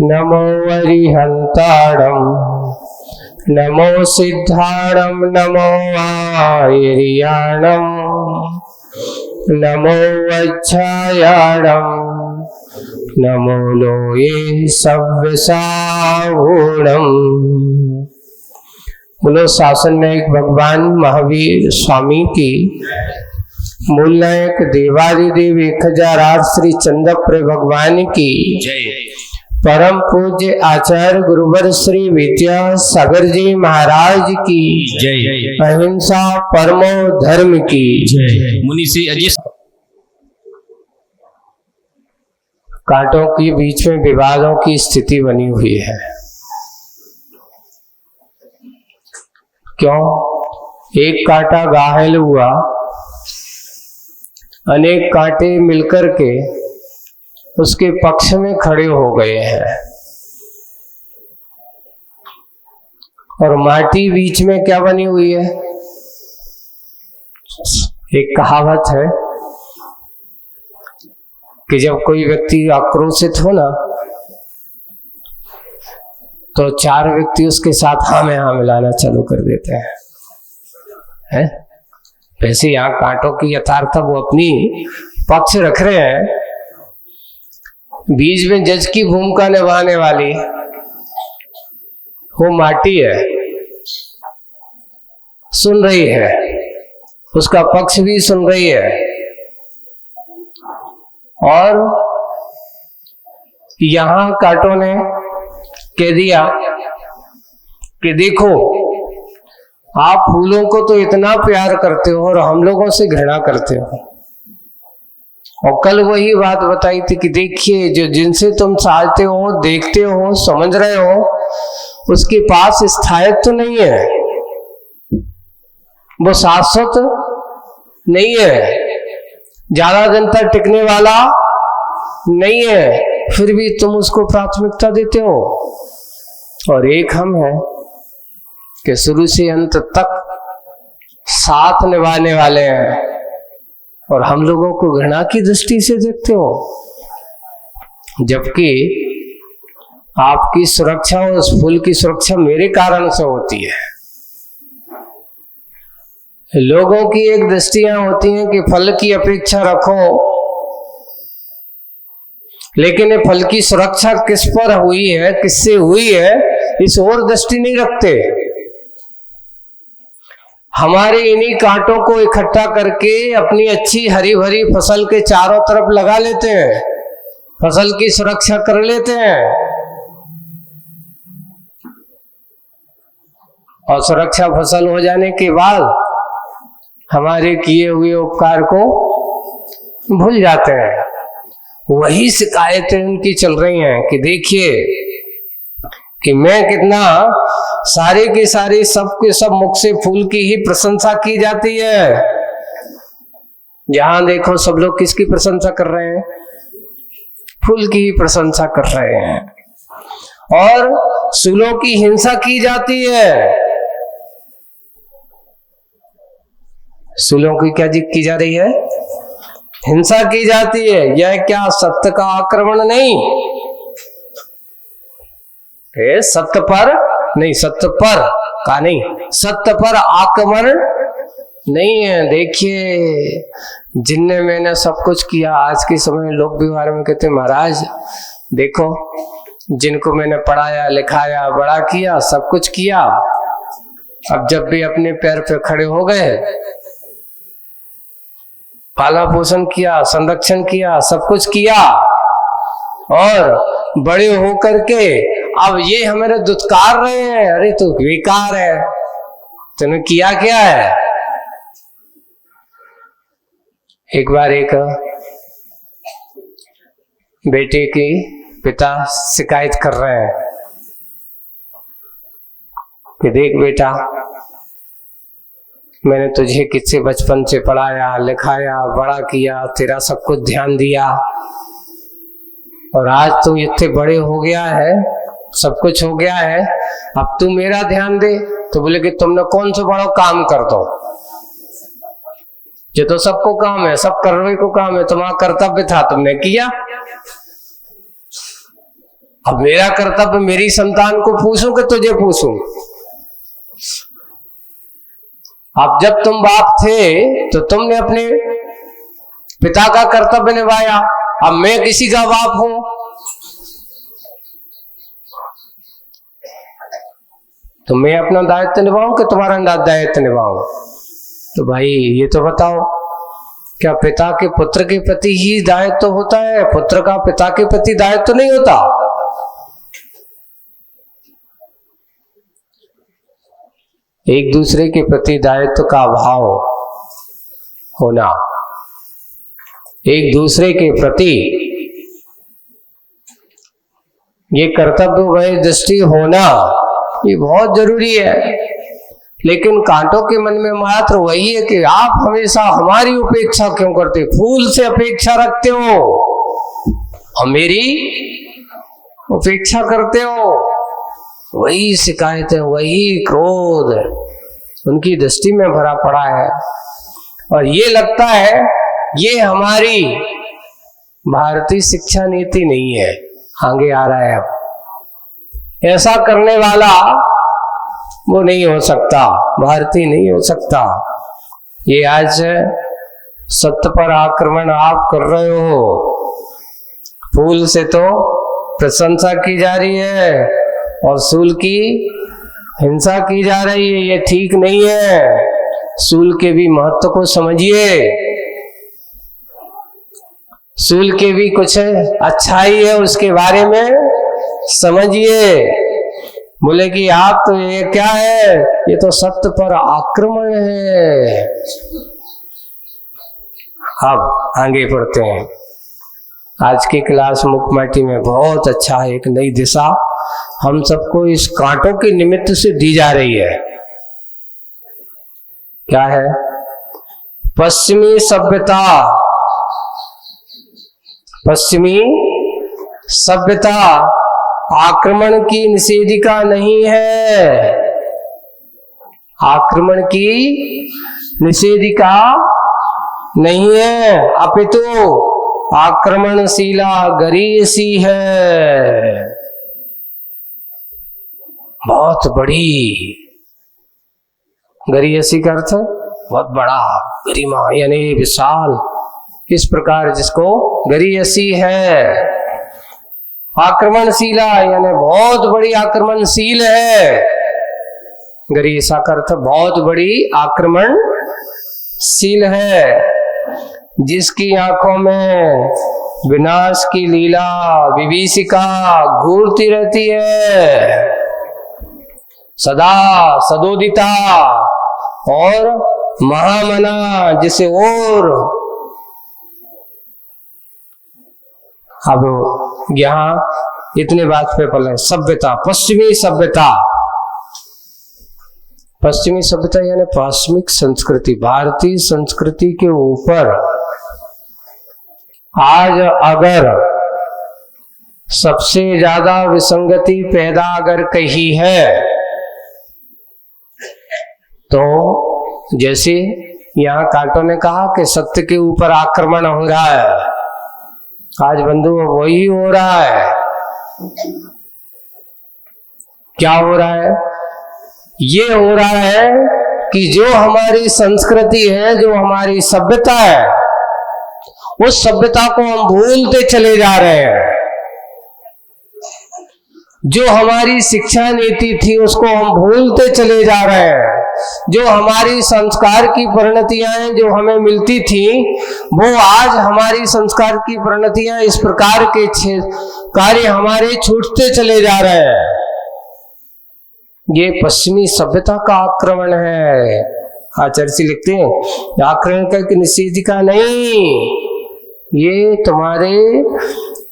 नमो अरिहंताणं नमो सिद्धाणं नमो आयर्याणं नमो वज्रायाणं नमो लोये सव्यसागुणम्। बोलो शासन नायक भगवान महावीर स्वामी की, मूल नायक देवादिदेव 1008 श्री चंद्रप्र भगवान की जय। परम पूज्य आचार्य गुरुवर श्री विद्यासागर जी महाराज की जय। अहिंसा परमो धर्म की जय। मुनि से अजय। कांटों के बीच में विवादों की स्थिति बनी हुई है। क्यों? एक कांटा घायल हुआ, अनेक कांटे मिलकर के उसके पक्ष में खड़े हो गए हैं। और माटी बीच में क्या बनी हुई है? एक कहावत है कि जब कोई व्यक्ति आक्रोशित हो ना, तो 4 व्यक्ति उसके साथ हाँ में हाँ मिलाना चालू कर देते हैं। वैसे यहाँ कांटों की यथार्थ वो अपनी पक्ष रख रहे हैं। बीच में जज की भूमिका निभाने वाली वो माटी है, सुन रही है, उसका पक्ष भी सुन रही है। और यहां कांटों ने कह दिया कि देखो, आप फूलों को तो इतना प्यार करते हो और हम लोगों से घृणा करते हो। और कल वही बात बताई थी कि देखिए, जो जिनसे तुम चाहते हो, देखते हो, समझ रहे हो, उसके पास स्थायित्व तो नहीं है, वो शाश्वत नहीं है, ज्यादा दिन तक टिकने वाला नहीं है, फिर भी तुम उसको प्राथमिकता देते हो। और एक हम हैं कि शुरू से अंत तक साथ निभाने वाले हैं, और हम लोगों को घृणा की दृष्टि से देखते हो, जबकि आपकी सुरक्षा और उस फूल की सुरक्षा मेरे कारण से होती है। लोगों की एक दृष्टियां होती हैं कि फल की अपेक्षा रखो, लेकिन ये फल की सुरक्षा किस पर हुई है, किससे हुई है, इस और दृष्टि नहीं रखते। हमारे इन्हीं कांटों को इकट्ठा करके अपनी अच्छी हरी भरी फसल के चारों तरफ लगा लेते हैं, फसल की सुरक्षा कर लेते हैं, और सुरक्षा फसल हो जाने के बाद हमारे किए हुए उपकार को भूल जाते हैं। वही शिकायतें उनकी चल रही हैं कि देखिए कि मैं कितना, सारे के सारे सब के सब मुख से फूल की ही प्रशंसा की जाती है। जहां देखो सब लोग किसकी प्रशंसा कर रहे हैं? फूल की ही प्रशंसा कर रहे हैं। और सूलों की हिंसा की जाती है। सूलों की क्या की जा रही है? हिंसा की जाती है। यह क्या सत्य का आक्रमण नहीं? सत्य पर नहीं, सत्य पर का नहीं, सत्य पर आक्रमण नहीं है। देखिए, जिनने मैंने सब कुछ किया, आज के समय में लोग व्यवहार में कहते महाराज देखो, जिनको मैंने पढ़ाया, लिखाया, बड़ा किया, सब कुछ किया, अब जब भी अपने पैर पे खड़े हो गए, पाला पोषण किया, संरक्षण किया, सब कुछ किया, और बड़े होकर के अब ये हमारे दुत्कार रहे हैं। अरे तो बेकार है, तूने किया क्या है? एक बार एक बेटे के पिता शिकायत कर रहे हैं कि देख बेटा, मैंने तुझे किससे बचपन से पढ़ाया, लिखाया, बड़ा किया, तेरा सब कुछ ध्यान दिया, और आज तू इतने बड़े हो गया है, सब कुछ हो गया है, अब तू मेरा ध्यान दे। तो बोले कि तुमने कौन सा बड़ा काम कर दो? ये तो सबको काम है, सब करने को काम है, तुम्हारा कर्तव्य था, तुमने किया। अब मेरा कर्तव्य मेरी संतान को पूछूं कि तुझे पूछूं? अब जब तुम बाप थे तो तुमने अपने पिता का कर्तव्य निभाया, अब मैं किसी का बाप हूं तो मैं अपना दायित्व निभाऊं कि तुम्हारा दायित्व निभाऊं? तो भाई ये तो बताओ, क्या पिता के पुत्र के प्रति ही दायित्व होता है, पुत्र का पिता के प्रति दायित्व नहीं होता? एक दूसरे के प्रति दायित्व का अभाव होना, एक दूसरे के प्रति ये कर्तव्य वह दृष्टि होना, ये बहुत जरूरी है। लेकिन कांटों के मन में मात्र वही है कि आप हमेशा हमारी उपेक्षा क्यों करते, फूल से अपेक्षा रखते हो और मेरी उपेक्षा करते हो। वही शिकायतें, वही क्रोध उनकी दृष्टि में भरा पड़ा है और ये लगता है ये हमारी भारतीय शिक्षा नीति नहीं है। आगे आ रहा है, अब ऐसा करने वाला वो नहीं हो सकता, भारतीय नहीं हो सकता। ये आज सत्य पर आक्रमण आप कर रहे हो, फूल से तो प्रशंसा की जा रही है और सूल की हिंसा की जा रही है, ये ठीक नहीं है। सूल के भी महत्व को समझिए, सूल के भी कुछ अच्छाई है उसके बारे में समझिए। बोले कि आप तो ये क्या है, ये तो सत्य पर आक्रमण है। अब आगे बढ़ते हैं। आज की क्लास मुखमाटी में बहुत अच्छा एक नई दिशा हम सबको इस कांटों के निमित्त से दी जा रही है। क्या है? पश्चिमी सभ्यता, पश्चिमी सभ्यता आक्रमण की निषेधिका नहीं है, आक्रमण की निषेधिका नहीं है, अपितु आक्रमणशीला गरीयसी है। बहुत बड़ी, गरीयसी का अर्थ बहुत बड़ा, गरिमा यानी विशाल, इस प्रकार जिसको गरीयसी है। आक्रमणशीला यानी बहुत बड़ी आक्रमणशील है। गरीयसा का अर्थ बहुत बड़ी आक्रमणशील है, जिसकी आंखों में विनाश की लीला विभीषिका घूरती रहती है, सदा सदोदिता और महामना, जिसे और अब यहाँ इतने बात पे पहले सभ्यता, पश्चिमी सभ्यता, पश्चिमी सभ्यता यानी पाश्चिमिक संस्कृति, भारतीय संस्कृति के ऊपर आज अगर सबसे ज्यादा विसंगति पैदा अगर कही है तो जैसे यहाँ कांटों ने कहा कि सत्य के ऊपर आक्रमण हो रहा है, आज बंधु वही हो रहा है। क्या हो रहा है? ये हो रहा है कि जो हमारी संस्कृति है, जो हमारी सभ्यता है, उस सभ्यता को हम भूलते चले जा रहे हैं। जो हमारी शिक्षा नीति थी उसको हम भूलते चले जा रहे हैं। जो हमारी संस्कार की परिणतियां जो हमें मिलती थी, वो आज हमारी संस्कार की परिणतियां इस प्रकार के कार्य हमारे छूटते चले जा रहे हैं। ये पश्चिमी सभ्यता का आक्रमण है। आचार्य जी लिखते हैं आक्रमण का निषेधिका नहीं, ये तुम्हारे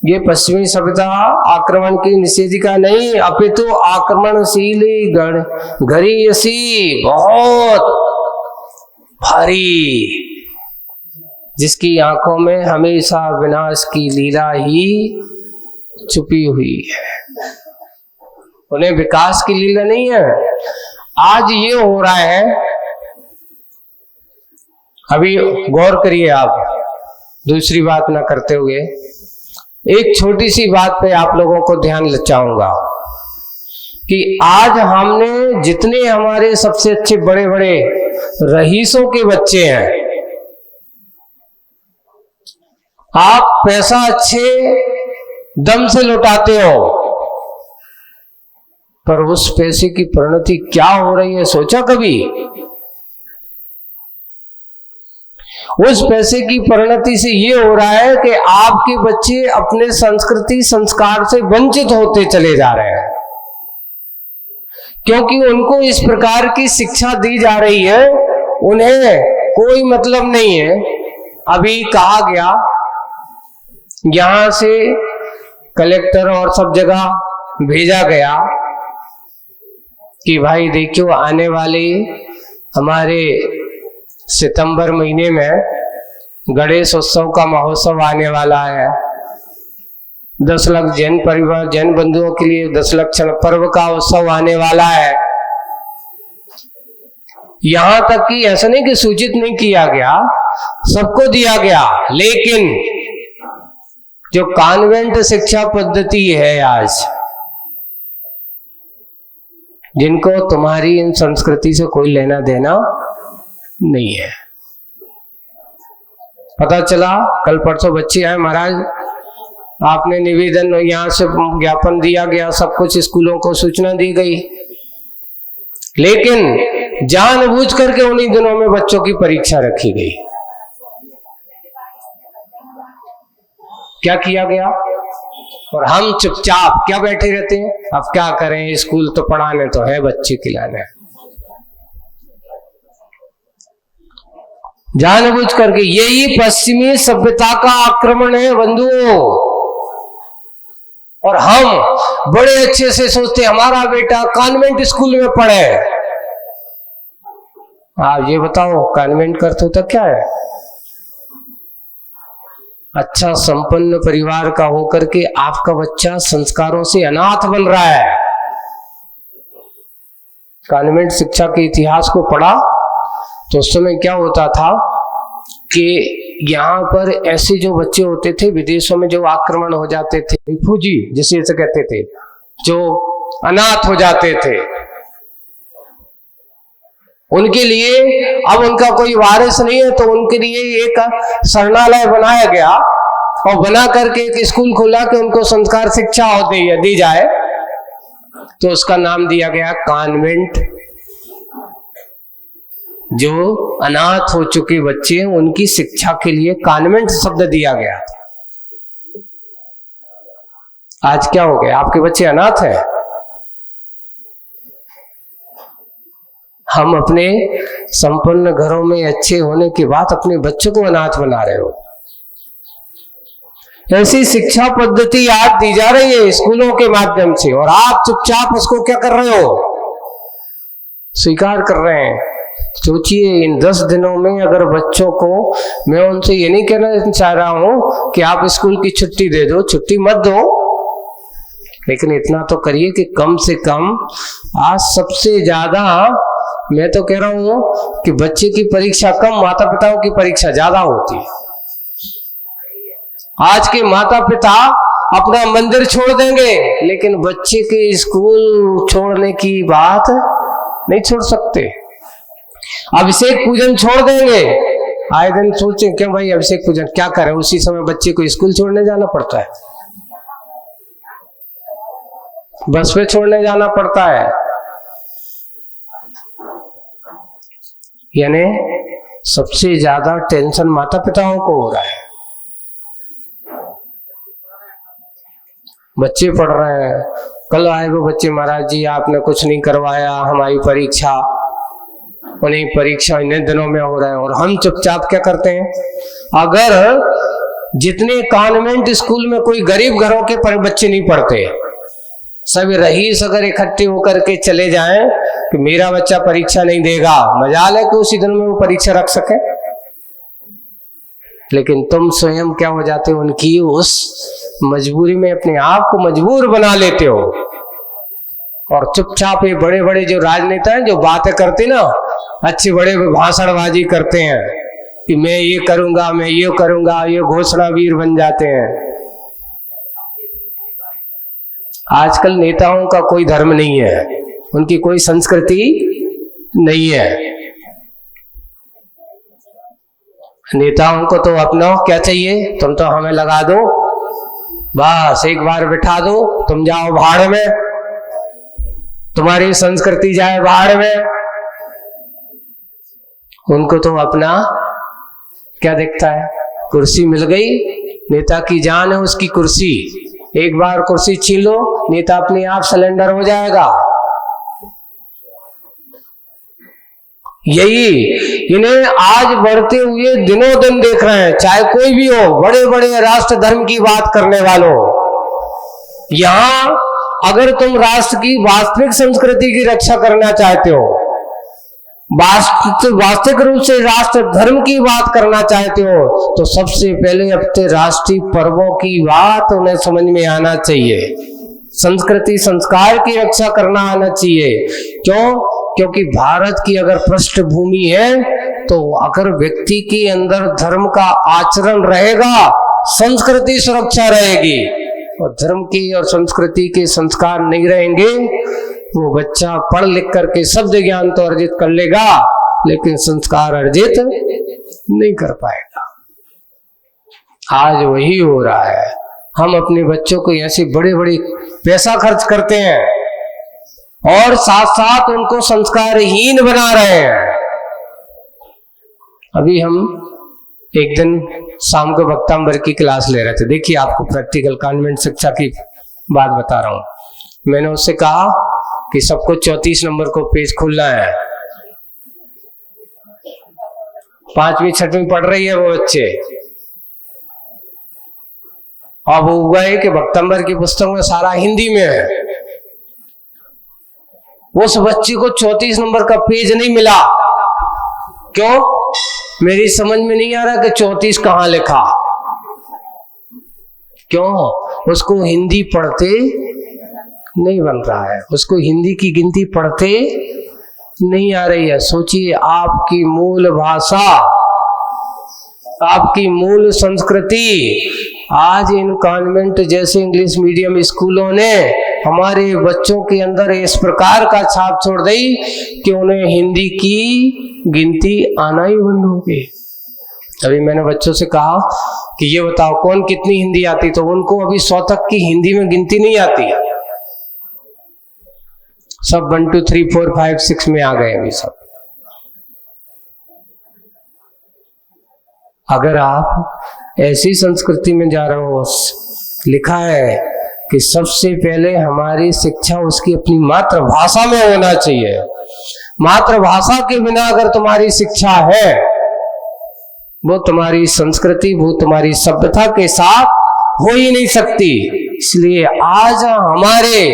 ये पश्चिमी सभ्यता आक्रमण की निषेधिका नहीं, अपितु आक्रमणशीली गरीयसी, बहुत भारी, जिसकी आंखों में हमेशा विनाश की लीला ही छुपी हुई है। उन्हें विकास की लीला नहीं है। आज ये हो रहा है, अभी गौर करिए आप, दूसरी बात ना करते हुए, एक छोटी सी बात पे आप लोगों को ध्यान चाहूंगा कि आज हमने जितने हमारे सबसे अच्छे बड़े बड़े रईसों के बच्चे हैं, आप पैसा अच्छे दम से लौटाते हो, पर उस पैसे की परिणति क्या हो रही है सोचा कभी? उस पैसे की परिणति से ये हो रहा है कि आपके बच्चे अपने संस्कृति संस्कार से वंचित होते चले जा रहे हैं, क्योंकि उनको इस प्रकार की शिक्षा दी जा रही है, उन्हें कोई मतलब नहीं है। अभी कहा गया यहां से कलेक्टर और सब जगह भेजा गया कि भाई देखियो, आने वाले हमारे सितंबर महीने में गणेश उत्सव का महोत्सव आने वाला है। 10 लाख जैन परिवार, जैन बंधुओं के लिए 10 लाख पर्व का उत्सव आने वाला है। यहां तक कि ऐसा नहीं कि सूचित नहीं किया गया, सबको दिया गया, लेकिन जो कॉन्वेंट शिक्षा पद्धति है आज, जिनको तुम्हारी इन संस्कृति से कोई लेना देना नहीं है। पता चला कल परसों बच्चे आए, महाराज आपने निवेदन यहां से ज्ञापन दिया गया, सब कुछ स्कूलों को सूचना दी गई, लेकिन जानबूझ करके उन्हीं दिनों में बच्चों की परीक्षा रखी गई। क्या किया गया? और हम चुपचाप क्या बैठे रहते हैं? अब क्या करें, स्कूल तो पढ़ाने तो है, बच्चे खिलाने। जानबूझ करके यही पश्चिमी सभ्यता का आक्रमण है बंधुओं। और हम बड़े अच्छे से सोचते हमारा बेटा कॉन्वेंट स्कूल में पढ़े। आप ये बताओ कॉन्वेंट करते तो क्या है? अच्छा संपन्न परिवार का होकर के आपका बच्चा संस्कारों से अनाथ बन रहा है। कॉन्वेंट शिक्षा के इतिहास को पढ़ा तो उस समय क्या होता था कि यहाँ पर ऐसे जो बच्चे होते थे, विदेशों में जो आक्रमण हो जाते थे, रिफ्यूजी जिसे कहते थे, जो अनाथ हो जाते थे, उनके लिए अब उनका कोई वारिस नहीं है, तो उनके लिए एक शरणालय बनाया गया और बना करके एक स्कूल खोला कि उनको संस्कार शिक्षा दी जाए। तो उसका नाम दिया गया कॉन्वेंट। जो अनाथ हो चुके बच्चे हैं उनकी शिक्षा के लिए कॉन्वेंट शब्द दिया गया। आज क्या हो गया? आपके बच्चे अनाथ हैं। हम अपने संपन्न घरों में अच्छे होने के बाद अपने बच्चों को अनाथ बना रहे हो। ऐसी शिक्षा पद्धति आज दी जा रही है स्कूलों के माध्यम से, और आप चुपचाप उसको क्या कर रहे हो? स्वीकार कर रहे हैं। सोचिए इन 10 दिनों में अगर बच्चों को, मैं उनसे ये नहीं कहना चाह रहा हूं कि आप स्कूल की छुट्टी दे दो, छुट्टी मत दो, लेकिन इतना तो करिए कि कम से कम आज सबसे ज्यादा, मैं तो कह रहा हूं कि बच्चे की परीक्षा कम, माता पिताओं की परीक्षा ज्यादा होती है। आज के माता पिता अपना मंदिर छोड़ देंगे, लेकिन बच्चे के स्कूल छोड़ने की बात नहीं छोड़ सकते। अभिषेक पूजन छोड़ देंगे। आए दिन सोचें क्यों भाई अभिषेक पूजन क्या करें, उसी समय बच्चे को स्कूल छोड़ने जाना पड़ता है, बस पे छोड़ने जाना पड़ता है। यानी सबसे ज्यादा टेंशन माता पिताओं को हो रहा है। बच्चे पढ़ रहे हैं, कल आए वो बच्चे, महाराज जी आपने कुछ नहीं करवाया, हमारी परीक्षा, उन्हें परीक्षा इन दिनों में हो रहा है, और हम चुपचाप क्या करते हैं? अगर जितने कॉन्वेंट स्कूल में कोई गरीब घरों के बच्चे नहीं पढ़ते, सभी रईस अगर इकट्ठे होकर के चले जाएं कि मेरा बच्चा परीक्षा नहीं देगा, मजाल है कि उसी दिन में वो परीक्षा रख सके। लेकिन तुम स्वयं क्या हो जाते हो? उनकी उस मजबूरी में अपने आप को मजबूर बना लेते हो, और चुपचाप ये बड़े बड़े जो राजनेता हैं जो बातें करते ना, अच्छे बड़े भाषणबाजी करते हैं कि मैं ये करूंगा, मैं ये करूंगा, ये घोषणा वीर बन जाते हैं। आजकल नेताओं का कोई धर्म नहीं है, उनकी कोई संस्कृति नहीं है। नेताओं को तो अपना क्या चाहिए, तुम तो हमें लगा दो, बस एक बार बिठा दो, तुम जाओ भाड़ में, तुम्हारी संस्कृति जाए भाड़ में। उनको तो अपना क्या दिखता है, कुर्सी मिल गई, नेता की जान है उसकी कुर्सी, एक बार कुर्सी छीन लो, नेता अपने आप सिलेंडर हो जाएगा। यही इन्हें आज बढ़ते हुए दिनों दिन देख रहे हैं, चाहे कोई भी हो, बड़े बड़े राष्ट्र धर्म की बात करने वालों। यहां अगर तुम राष्ट्र की वास्तविक संस्कृति की रक्षा करना चाहते हो, वास्तविक रूप से राष्ट्र धर्म की बात करना चाहते हो, तो सबसे पहले अपने राष्ट्रीय पर्वों की बात उन्हें समझ में आना चाहिए, संस्कृति संस्कार की रक्षा करना आना चाहिए। क्यों? क्योंकि भारत की अगर पृष्ठभूमि है तो अगर व्यक्ति के अंदर धर्म का आचरण रहेगा, संस्कृति सुरक्षा रहेगी, और धर्म की और संस्कृति के संस्कार नहीं रहेंगे, वो बच्चा पढ़ लिख करके शब्द ज्ञान तो अर्जित कर लेगा, लेकिन संस्कार अर्जित नहीं कर पाएगा। आज वही हो रहा है। हम अपने बच्चों को ऐसे बड़े बड़े पैसा खर्च करते हैं और साथ साथ उनको संस्कारहीन बना रहे हैं। अभी हम एक दिन शाम को वक्तांबर की क्लास ले रहे थे। देखिए, आपको प्रैक्टिकल कॉन्वेंट शिक्षा की बात बता रहा हूं। मैंने उससे कहा कि सबको 34 नंबर को पेज खोलना है। 5वीं 6वीं पढ़ रही है वो बच्चे, अब वो हुआ है कि वक्तांबर की पुस्तक में सारा हिंदी में है। उस बच्चे को 34 नंबर का पेज नहीं मिला। क्यों? मेरी समझ में नहीं आ रहा कि 34 कहां लिखा। क्यों? उसको हिंदी पढ़ते नहीं बन रहा है, उसको हिंदी की गिनती पढ़ते नहीं आ रही है। सोचिए, आपकी मूल भाषा, आपकी मूल संस्कृति, आज इन कॉन्वेंट जैसे इंग्लिश मीडियम स्कूलों ने हमारे बच्चों के अंदर इस प्रकार का छाप छोड़ दी कि उन्हें हिंदी की गिनती आना ही बंद हो गई। अभी मैंने बच्चों से कहा कि ये बताओ कौन कितनी हिंदी आती, तो उनको अभी 100 तक की हिंदी में गिनती नहीं आती। सब 1 2 3 4 5 6 में आ गए अभी सब। अगर आप ऐसी संस्कृति में जा रहे हो, लिखा है कि सबसे पहले हमारी शिक्षा उसकी अपनी मातृभाषा में होना चाहिए। मातृभाषा के बिना अगर तुम्हारी शिक्षा है, वो तुम्हारी संस्कृति, वो तुम्हारी सभ्यता के साथ हो ही नहीं सकती। इसलिए आज हमारे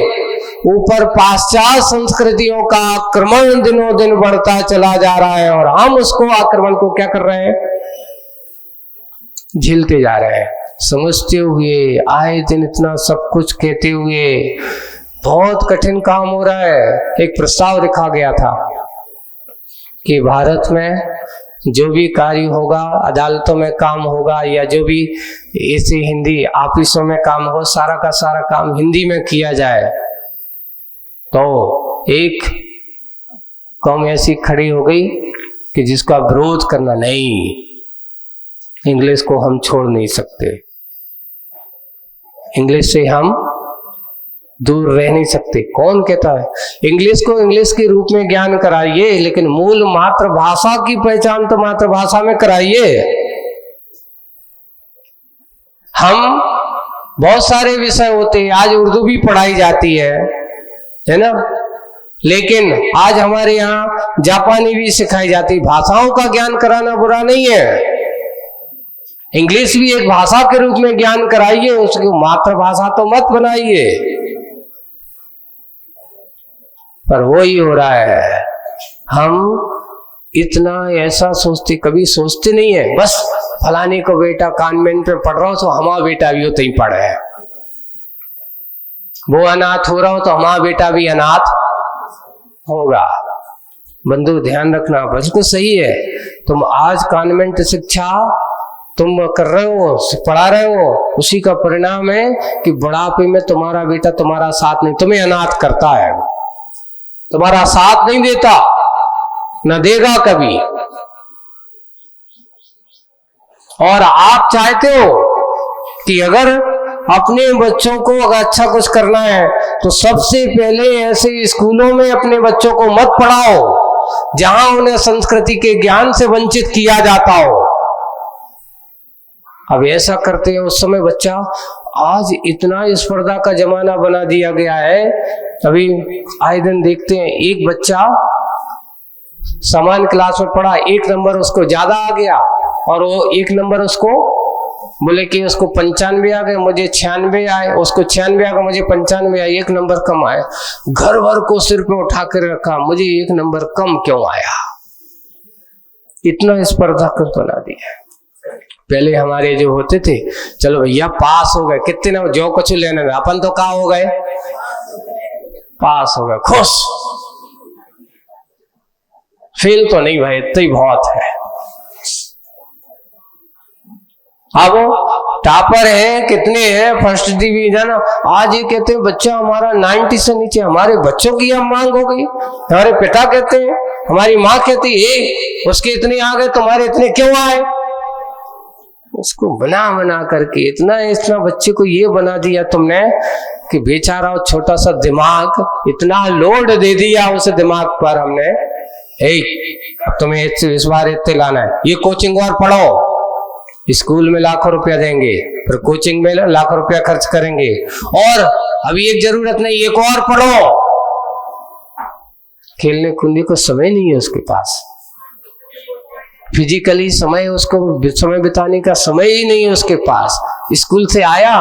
ऊपर पाश्चात्य संस्कृतियों का आक्रमण दिनों दिन बढ़ता चला जा रहा है, और हम उसको आक्रमण को क्या कर रहे हैं, झेलते जा रहे हैं। समझते हुए, आए दिन इतना सब कुछ कहते हुए बहुत कठिन काम हो रहा है। एक प्रस्ताव लिखा गया था कि भारत में जो भी कार्य होगा, अदालतों में काम होगा या जो भी ऐसे हिंदी ऑफिसों में काम हो, सारा का सारा काम हिंदी में किया जाए। तो एक कौम ऐसी खड़ी हो गई कि जिसका विरोध करना, नहीं, इंग्लिश को हम छोड़ नहीं सकते, इंग्लिश से हम दूर रह नहीं सकते। कौन कहता है? इंग्लिश को इंग्लिश के रूप में ज्ञान कराइए, लेकिन मूल मातृभाषा की पहचान तो मातृभाषा में कराइए। हम बहुत सारे विषय होते हैं, आज उर्दू भी पढ़ाई जाती है ना, लेकिन आज हमारे यहाँ जापानी भी सिखाई जाती। भाषाओं का ज्ञान कराना बुरा नहीं है, इंग्लिश भी एक भाषा के रूप में ज्ञान कराइए, उसकी मातृभाषा तो मत बनाइए। पर वो ही हो रहा है, हम इतना ऐसा सोचते, कभी सोचते नहीं है, बस फलाने को बेटा कॉन्वेंट में पढ़ रहा हो तो हमारा बेटा भी उतना ही पढ़े है, वो अनाथ हो रहा हो तो हमारा बेटा भी अनाथ होगा। बंधु ध्यान रखना, बिल्कुल सही है। तुम आज कॉन्वेंट शिक्षा तुम कर रहे हो, पढ़ा रहे हो, उसी का परिणाम है कि बुढ़ापे में तुम्हारा बेटा तुम्हारा साथ नहीं, तुम्हें अनाथ करता है, तुम्हारा साथ नहीं देता, न देगा कभी। और आप चाहते हो कि अगर अपने बच्चों को अगर अच्छा कुछ करना है तो सबसे पहले ऐसे स्कूलों में अपने बच्चों को मत पढ़ाओ जहां उन्हें संस्कृति के ज्ञान से वंचित किया जाता हो। अब ऐसा करते हैं उस समय बच्चा, आज इतना स्पर्धा का जमाना बना दिया गया है। अभी आए दिन देखते हैं एक बच्चा समान क्लास में पढ़ा, 1 नंबर उसको ज्यादा आ गया और वो 1 नंबर उसको बोले कि उसको 95 आ गए, मुझे 96 आए, उसको 96 आ गए, मुझे 95 आए, 1 नंबर कम आए। घर भर को सिर पे उठा कर रखा, मुझे 1 नंबर कम क्यों आया। इतना स्पर्धा कर बना दिया। पहले हमारे जो होते थे, चलो भैया पास हो गए, कितने ना जो कुछ लेने में, अपन तो कहाँ हो गए, पास हो गए, खुश। फेल तो नहीं भाई, इतना ही बहुत है। अब टॉपर है, कितने हैं, फर्स्ट डिवीजन। आज ये कहते हैं बच्चा हमारा 90 से नीचे, हमारे बच्चों की अब मांग हो गई। हमारे पिता कहते हैं, हमारी माँ कहती है उसके इतने आ गए, तुम्हारे इतने क्यों आए। उसको बना बना करके इतना बच्चे को ये बना दिया तुमने कि बेचारा छोटा सा दिमाग, इतना लोड दे दिया उस दिमाग पर हमने, अब तुम्हें इस बार इतने लाना है, ये कोचिंग और पढ़ो। स्कूल में लाखों रुपया देंगे, फिर कोचिंग में लाखों रुपया खर्च करेंगे, और अभी एक जरूरत नहीं, एक और पढ़ो। खेलने कूदने को समय नहीं है उसके पास, फिजिकली समय, उसको समय बिताने का समय ही नहीं है उसके पास। स्कूल से आया,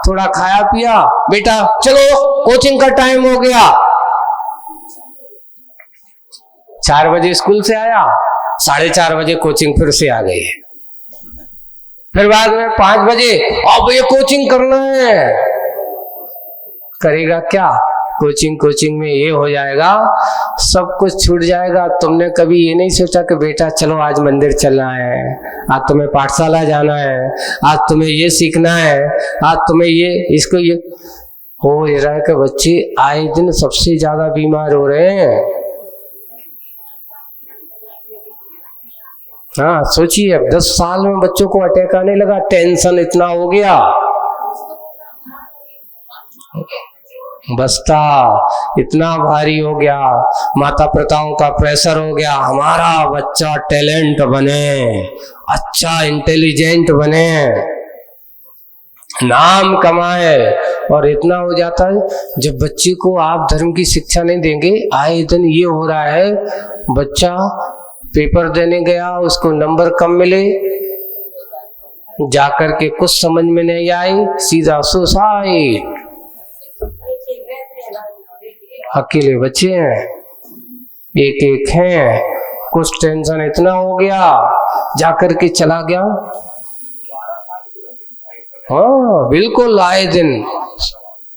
थोड़ा खाया पिया, बेटा चलो कोचिंग का टाइम हो गया। 4 बजे स्कूल से आया, 4:30 बजे कोचिंग फिर से आ गई। फिर बाद में 5 बजे अब ये कोचिंग करना है, करेगा क्या। कोचिंग में ये हो जाएगा, सब कुछ छूट जाएगा। तुमने कभी ये नहीं सोचा कि बेटा चलो आज मंदिर चलना है, आज तुम्हें पाठशाला जाना है, आज तुम्हें ये सीखना है, आज तुम्हें ये इसको ये हो रहा है कि बच्चे आए दिन सबसे ज्यादा बीमार हो रहे हैं। हाँ सोचिए, अब 10 साल में बच्चों को अटैक आने लगा, टेंशन इतना हो गया, बस्ता इतना भारी हो गया, माता पिताओं का प्रेशर हो गया, हमारा बच्चा टैलेंट बने, अच्छा इंटेलिजेंट बने, नाम कमाए। और इतना हो जाता है जब बच्चे को आप धर्म की शिक्षा नहीं देंगे। आए दिन ये हो रहा है, बच्चा पेपर देने गया, उसको नंबर कम मिले, जाकर के कुछ समझ में नहीं आई, सीधा सुसाइड। अकेले बच्चे हैं, एक हैं, कुछ टेंशन इतना हो गया, जाकर के चला गया। हाँ बिल्कुल, आए दिन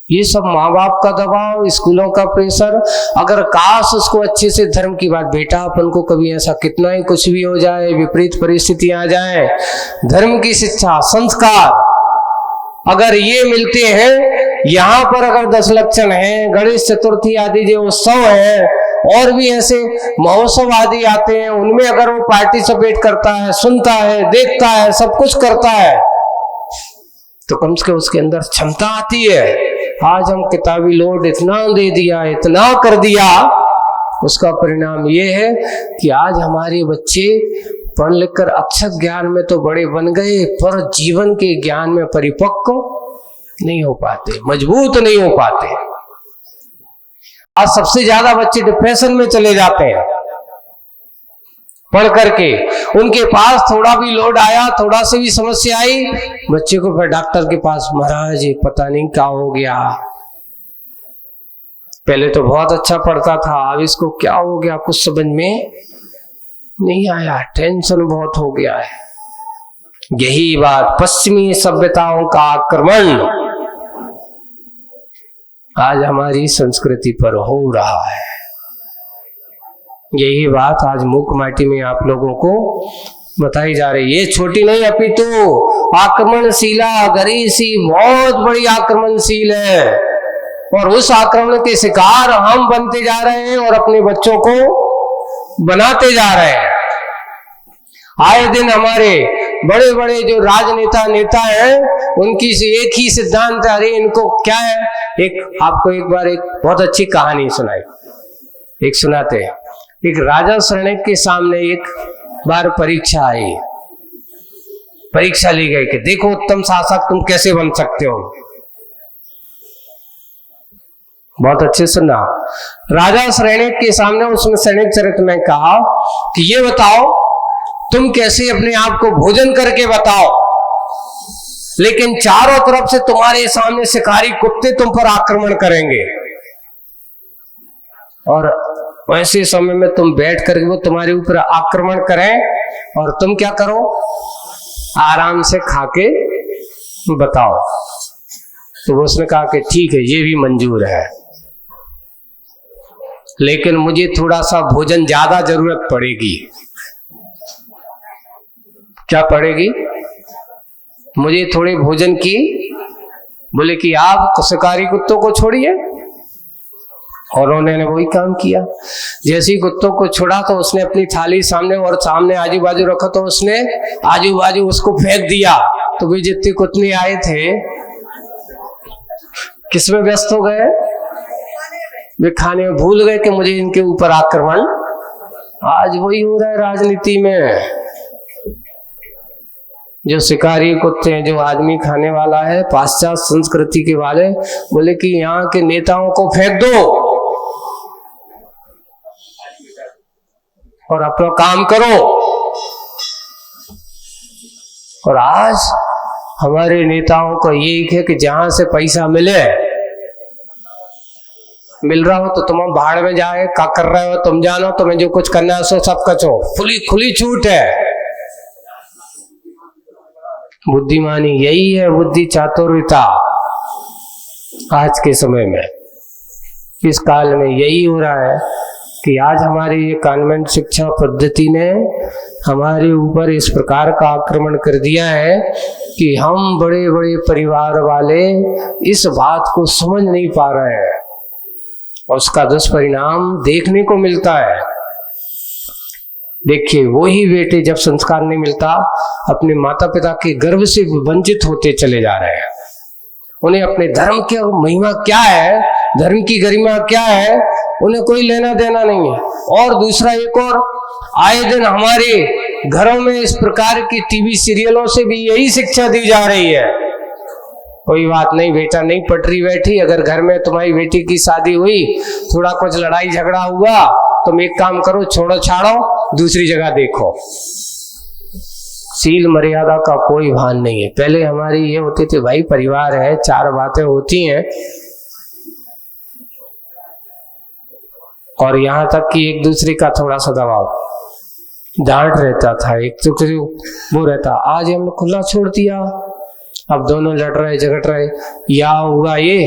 ये सब माँ बाप का दबाव, स्कूलों का प्रेशर। अगर काश उसको अच्छे से धर्म की बात, बेटा अपन को कभी ऐसा कितना ही कुछ भी हो जाए, विपरीत परिस्थितियां आ जाए, धर्म की शिक्षा, संस्कार अगर ये मिलते हैं, यहाँ पर अगर 10 लक्षण हैं, गणेश चतुर्थी आदि जो उत्सव है, और भी ऐसे महोत्सव आदि आते हैं, उनमें अगर वो पार्टिसिपेट करता है, सुनता है, देखता है, सब कुछ करता है, तो कम से कम उसके अंदर क्षमता आती है। आज हम किताबी लोड इतना दे दिया, इतना कर दिया, उसका परिणाम ये है कि आज हमारे बच्चे पढ़ लिख कर अक्षर ज्ञान में तो बड़े बन गए, पर जीवन के ज्ञान में परिपक्व नहीं हो पाते, मजबूत नहीं हो पाते। आज सबसे ज्यादा बच्चे डिप्रेशन में चले जाते हैं पढ़ करके। उनके पास थोड़ा भी लोड आया, थोड़ा सी भी समस्या आई, बच्चे को फिर डॉक्टर के पास, महाराज पता नहीं क्या हो गया, पहले तो बहुत अच्छा पढ़ता था, अब इसको क्या हो गया, कुछ समझ में नहीं आया, टेंशन बहुत हो गया है। यही बात पश्चिमी सभ्यताओं का आक्रमण आज हमारी संस्कृति पर हो रहा है। यही बात आज मूक माटी में आप लोगों को बताई जा रही। ये छोटी नहीं अपितु आक्रमणशीला गरीसी बहुत बड़ी आक्रमणशील है, और उस आक्रमण के शिकार हम बनते जा रहे हैं और अपने बच्चों को बनाते जा रहे हैं। आए दिन हमारे बड़े बड़े जो राजनेता नेता हैं उनकी एक ही सिद्धांत है, अरे इनको क्या है। आपको एक बार एक बहुत अच्छी कहानी सुनाई, एक सुनाते हैं। एक राजा शरणक के सामने एक बार परीक्षा आई, परीक्षा ली गई कि देखो उत्तम शासक तुम कैसे बन सकते हो। बहुत अच्छे सुनना। राजा शरणक के सामने उसमें शरणक चरित्र में कहा कि ये बताओ तुम कैसे अपने आप को भोजन करके बताओ, लेकिन चारों तरफ से तुम्हारे सामने शिकारी कुत्ते तुम पर आक्रमण करेंगे और वैसे समय में तुम बैठ करके वो तुम्हारे ऊपर आक्रमण करें और तुम क्या करो, आराम से खा के बताओ। तो वो उसने कहा कि ठीक है ये भी मंजूर है, लेकिन मुझे थोड़ा सा भोजन ज्यादा जरूरत पड़ेगी। क्या पड़ेगी? मुझे थोड़े भोजन की। बोले कि आप शिकारी कुत्तों को छोड़िए, और उन्होंने वही काम किया। जैसे ही कुत्तों को छोड़ा तो उसने अपनी थाली सामने और सामने आजू बाजू रखा, तो उसने आजू बाजू उसको फेंक दिया। तो वे जितने कुत्ते आए थे किसमें व्यस्त हो गए? वे खाने में भूल गए कि मुझे इनके ऊपर आक्रमण। आज वही हो रहा है राजनीति में। जो शिकारी कुत्ते हैं, जो आदमी खाने वाला है, पाश्चात्य संस्कृति के वाले, बोले कि यहाँ के नेताओं को फेंक दो और अपना काम करो। और आज हमारे नेताओं का यही है कि जहां से पैसा मिल रहा हो तो तुम भाड़ में जाए, क्या कर रहे हो तुम जानो, तुम्हें जो कुछ करना है सो सब कचो, खुली छूट है। बुद्धिमानी यही है, बुद्धि चातुर्यता। आज के समय में इस काल में यही हो रहा है कि आज हमारी ये कॉन्वेंट शिक्षा पद्धति ने हमारे ऊपर इस प्रकार का आक्रमण कर दिया है कि हम बड़े बड़े परिवार वाले इस बात को समझ नहीं पा रहे हैं, और उसका दुष्परिणाम देखने को मिलता है। देखिए वही बेटे जब संस्कार नहीं मिलता अपने माता पिता के गर्भ से वंचित होते चले जा रहे हैं। उन्हें अपने धर्म की महिमा क्या है, धर्म की गरिमा क्या है, उन्हें कोई लेना देना नहीं है। और दूसरा एक और, आए दिन हमारे घरों में इस प्रकार की टीवी सीरियलों से भी यही शिक्षा दी जा रही है। कोई बात नहीं बेटा, नहीं पटरी बैठी, अगर घर में तुम्हारी बेटी की शादी हुई, थोड़ा कुछ लड़ाई झगड़ा हुआ, तुम एक काम करो, छोड़ो छाड़ो, दूसरी जगह देखो। शील मर्यादा का कोई भान नहीं है। पहले हमारी ये होती थी, भाई परिवार है, चार बातें होती हैं, और यहाँ तक कि एक दूसरे का थोड़ा सा दबाव, डांट रहता था, एक दूसरे वो रहता। आज हमने खुला छोड़ दिया, अब दोनों लड़ रहे झगड़ रहे। या हुआ ये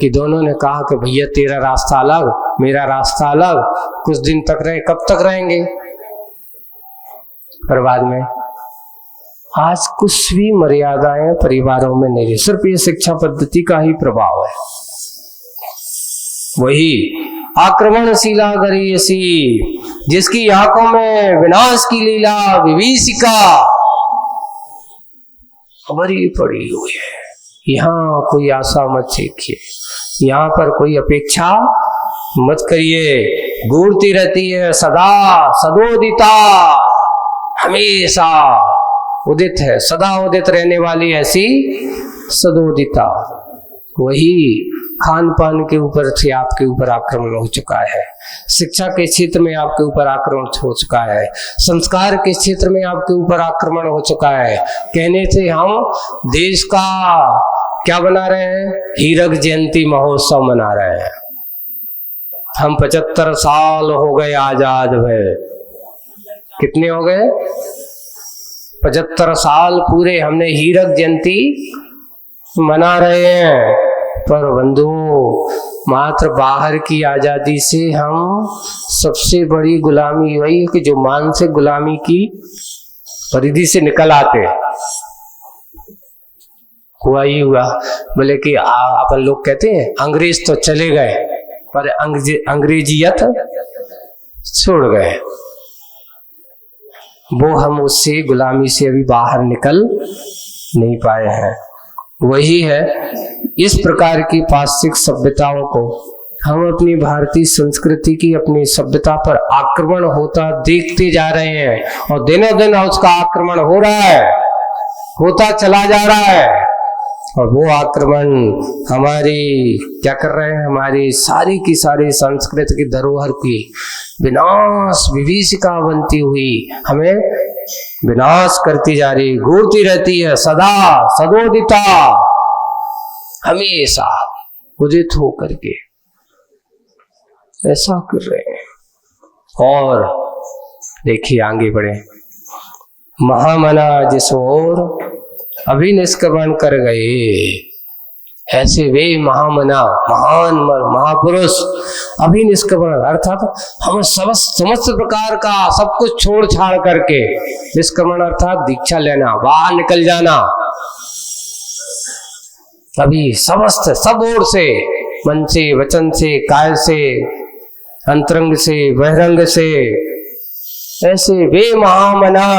कि दोनों ने कहा कि भैया तेरा रास्ता अलग, मेरा रास्ता अलग, कुछ दिन तक रहे, कब तक रहेंगे, पर बाद में आज कुछ भी मर्यादाएं परिवारों में नहीं, सिर्फ ये शिक्षा पद्धति का ही प्रभाव है। वही आक्रमणशीला गरीयसी, जिसकी आंखों में विनाश की लीला विभीषिका भरी पड़ी हुई है। यहाँ कोई आशा मत देखिए, यहाँ पर कोई अपेक्षा मत करिए। घूरती रहती है सदा सदोदिता, हमेशा उदित है, सदा उदित रहने वाली ऐसी सदोदिता। वही खान पान के ऊपर से आपके ऊपर आक्रमण हो चुका है, शिक्षा के क्षेत्र में आपके ऊपर आक्रमण हो चुका है, संस्कार के क्षेत्र में आपके ऊपर आक्रमण हो चुका है। कहने से हम देश का क्या बना रहे हैं, हीरक जयंती महोत्सव मना रहे हैं। हम 75 साल हो गए आजाद हुए। कितने हो गए? 75 साल पूरे हमने हीरक जयंती मना रहे हैं। पर बंधुओं, मात्र बाहर की आजादी से हम सबसे बड़ी गुलामी वही है कि जो मानसिक गुलामी की परिधि से निकल आते। हुआ ही हुआ, बोले कि अपन लोग कहते हैं अंग्रेज तो चले गए पर अंग्रेजियत छोड़ गए। वो हम उससे गुलामी से अभी बाहर निकल नहीं पाए हैं। वही है, इस प्रकार की पाश्चात्य सभ्यताओं को हम अपनी भारतीय संस्कृति की, अपनी सभ्यता पर आक्रमण होता देखते जा रहे हैं और दिनों दिन उसका आक्रमण हो रहा है, होता चला जा रहा है। और वो आक्रमण हमारी क्या कर रहे हैं, हमारी सारी की सारी संस्कृति की धरोहर की विनाश विभीषिका बनती हुई हमें विनाश करती जा रही, घूरती रहती है सदा सदोदिता, हमेशा उदित हो करके ऐसा कर रहे हैं। और देखिए आगे बढ़े, महामना जिस ओर अभिनिष्क्रमण कर गए, ऐसे वे महामना, महान महापुरुष अभिनिष्क्रमण अर्थात हम समस्त प्रकार का सब कुछ छोड़ छाड़ करके, निष्क्रमण अर्थात दीक्षा लेना, बाहर निकल जाना, अभी समस्त सब ओर से, मन से, वचन से, काय से, अंतरंग से, बहिरंग से, ऐसे वे महामना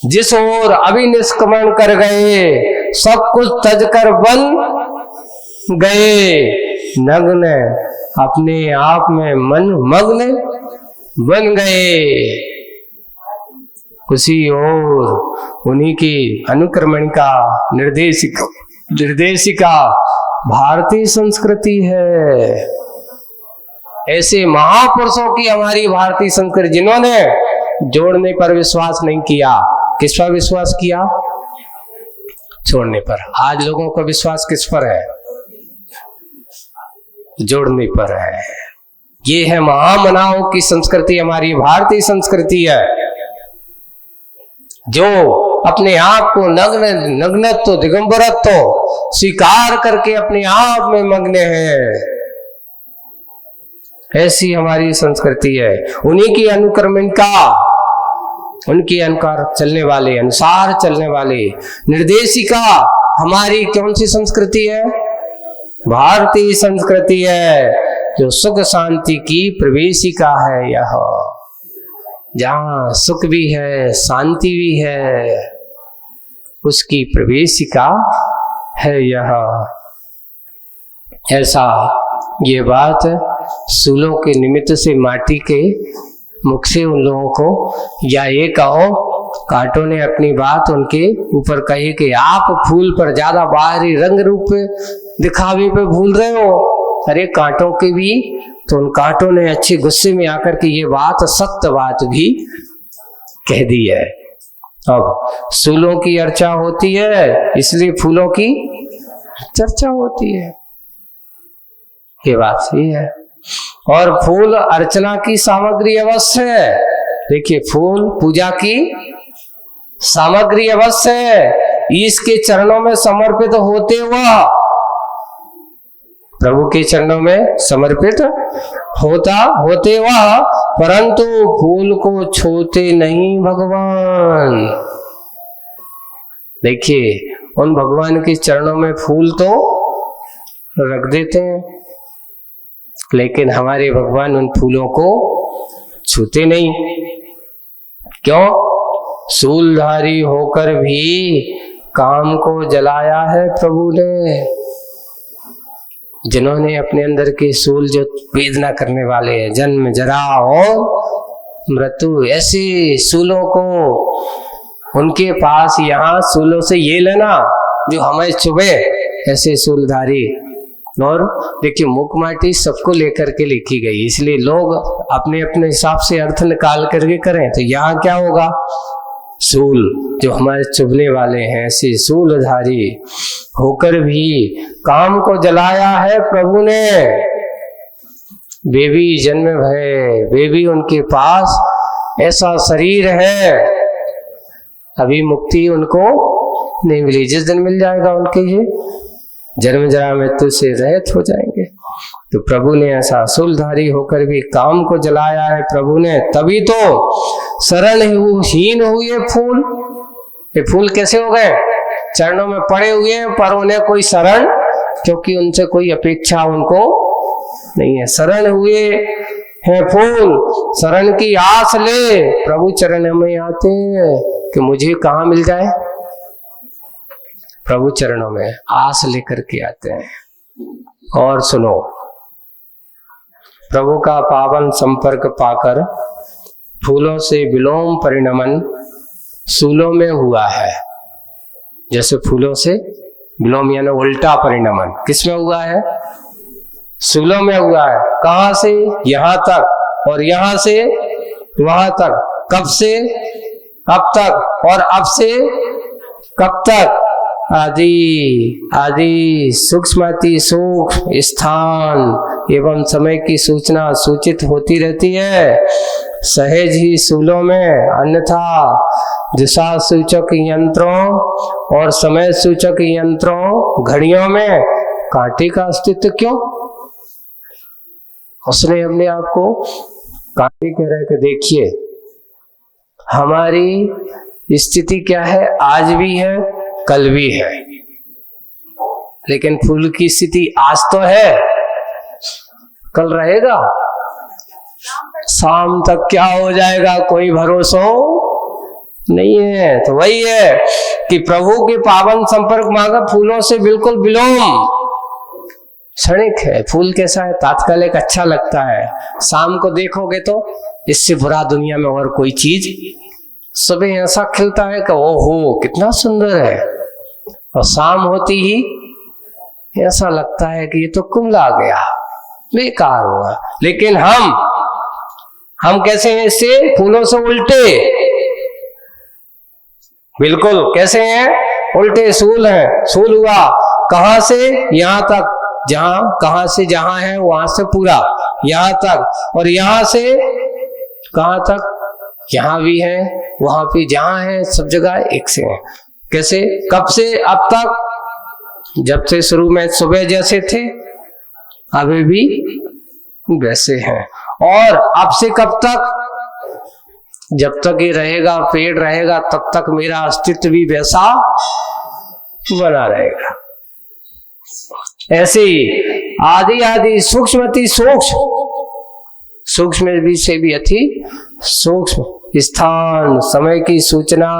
जिस ओर अभिनिष्क्रमण कर गए, सब कुछ तज कर बन गए, नग्न अपने आप में मन मग्न बन गए। उसी ओर उन्हीं की अनुक्रमणिका निर्देशिका भारतीय संस्कृति है। ऐसे महापुरुषों की हमारी भारतीय संस्कृति, जिन्होंने जोड़ने पर विश्वास नहीं किया, किस पर विश्वास किया, छोड़ने पर। आज लोगों का विश्वास किस पर है, जोड़ने पर है। ये है महामनाओं की संस्कृति, हमारी भारतीय संस्कृति है, जो अपने आप को नग्नत्व दिगंबरत्व स्वीकार करके अपने आप में मग्न है। ऐसी हमारी संस्कृति है। उन्हीं की अनुक्रमणिका, उनके अनुसार चलने वाले निर्देशिका हमारी कौन सी संस्कृति है, भारतीय संस्कृति है, जो सुख शांति की प्रवेशिका है। यह जहाँ सुख भी है, शांति भी है, उसकी प्रवेशिका है यह। ऐसा ये बात सूलों के निमित्त से माटी के मुख से उन लोगों को, या ये कहो कांटों ने अपनी बात उनके ऊपर कही कि आप फूल पर ज्यादा बाहरी रंग रूप दिखावे पे भूल रहे हो। अरे कांटों के भी, तो उन कांटों ने अच्छे गुस्से में आकर के ये बात, सत्य बात भी कह दी है। अब सूलों की अर्चा होती है, इसलिए फूलों की चर्चा होती है, ये बात सही है। और फूल अर्चना की सामग्री अवश्य है। देखिए, फूल पूजा की सामग्री अवश्य है। इसके चरणों में समर्पित होते हुआ, प्रभु के चरणों में समर्पित होते हुआ, परंतु फूल को छूते नहीं भगवान। देखिए, उन भगवान के चरणों में फूल तो रख देते हैं, लेकिन हमारे भगवान उन फूलों को छूते नहीं। क्यों? शूलधारी होकर भी काम को जलाया है प्रभु ने। जिन्होंने अपने अंदर के शूल जो वेदना करने वाले हैं, जन्म जरा और मृत्यु, ऐसे शूलों को उनके पास यहाँ शूलों से ये लेना जो हमें चुभे, ऐसे शूलधारी। और देखिए, मुखमाटी सबको लेकर के लिखी गई, इसलिए लोग अपने अपने हिसाब से अर्थ निकाल करके करें। तो यहाँ क्या होगा, शूल जो हमारे चुभने वाले हैं, ऐसे शूलधारी होकर भी काम को जलाया है प्रभु ने। वे भी जन्म भय, वे भी उनके पास ऐसा शरीर है, अभी मुक्ति उनको नहीं मिली। जिस दिन मिल जाएगा उनके ये जन्म जरा मृत्यु से रहित हो जाएंगे। तो प्रभु ने ऐसा शूलधारी होकर भी काम को जलाया है प्रभु ने, तभी तो शरणहीन हुए फूल। ये फूल कैसे हो गए? चरणों में पड़े हुए हैं पर उन्हें कोई शरण, क्योंकि उनसे कोई अपेक्षा उनको नहीं है। शरण हुए हैं फूल, शरण की आस ले प्रभु चरण में आते हैं कि मुझे कहाँ मिल जाए। प्रभु चरणों में आस लेकर के आते हैं। और सुनो, प्रभु का पावन संपर्क पाकर फूलों से विलोम परिणमन सूलों में हुआ है। जैसे फूलों से विलोम यानी उल्टा परिणमन किसमें हुआ है? सूलों में हुआ है। कहां से? यहां तक, और यहां से वहां तक। कब से? अब तक, और अब से कब तक? आदि आदि सूक्ष्माति सूक्ष्म स्थान एवं समय की सूचना सूचित होती रहती है सहज ही सूलों में, अन्यथा दिशा सूचक यंत्रों और समय सूचक यंत्रों घड़ियों में कांटे का अस्तित्व क्यों? उसने हमने आपको कांटे कह रहे कि देखिए हमारी स्थिति क्या है, आज भी है कल भी है, लेकिन फूल की स्थिति आज तो है, कल रहेगा, शाम तक क्या हो जाएगा कोई भरोसा नहीं है। तो वही है कि प्रभु के पावन संपर्क मांगा फूलों से बिल्कुल विलोम, क्षणिक है। फूल कैसा है? तात्कालिक अच्छा लगता है, शाम को देखोगे तो इससे बुरा दुनिया में और कोई चीज। सुबह ऐसा खिलता है कि ओहो कितना सुंदर है, और शाम होती ही ऐसा लगता है कि ये तो कुम्हला गया, बेकार हुआ। लेकिन हम कैसे हैं? इससे फूलों से उल्टे, बिल्कुल कैसे हैं? उल्टे सूल हैं। सूल हुआ कहां से? यहां तक, जहां कहां से जहां है वहां से पूरा यहां तक, और यहां से कहां तक? यहां भी है वहां भी, जहां है सब जगह एक से है। कैसे? कब से अब तक? जब से शुरू में सुबह जैसे थे अभी भी वैसे हैं। और अब से कब तक? जब तक ये रहेगा, पेड़ रहेगा, तब तक मेरा अस्तित्व भी वैसा बना रहेगा। ऐसे ही आदि आदि सूक्ष्मति सूक्ष्म, सूक्ष्म भी से भी अति सूक्ष्म स्थान, समय की सूचना,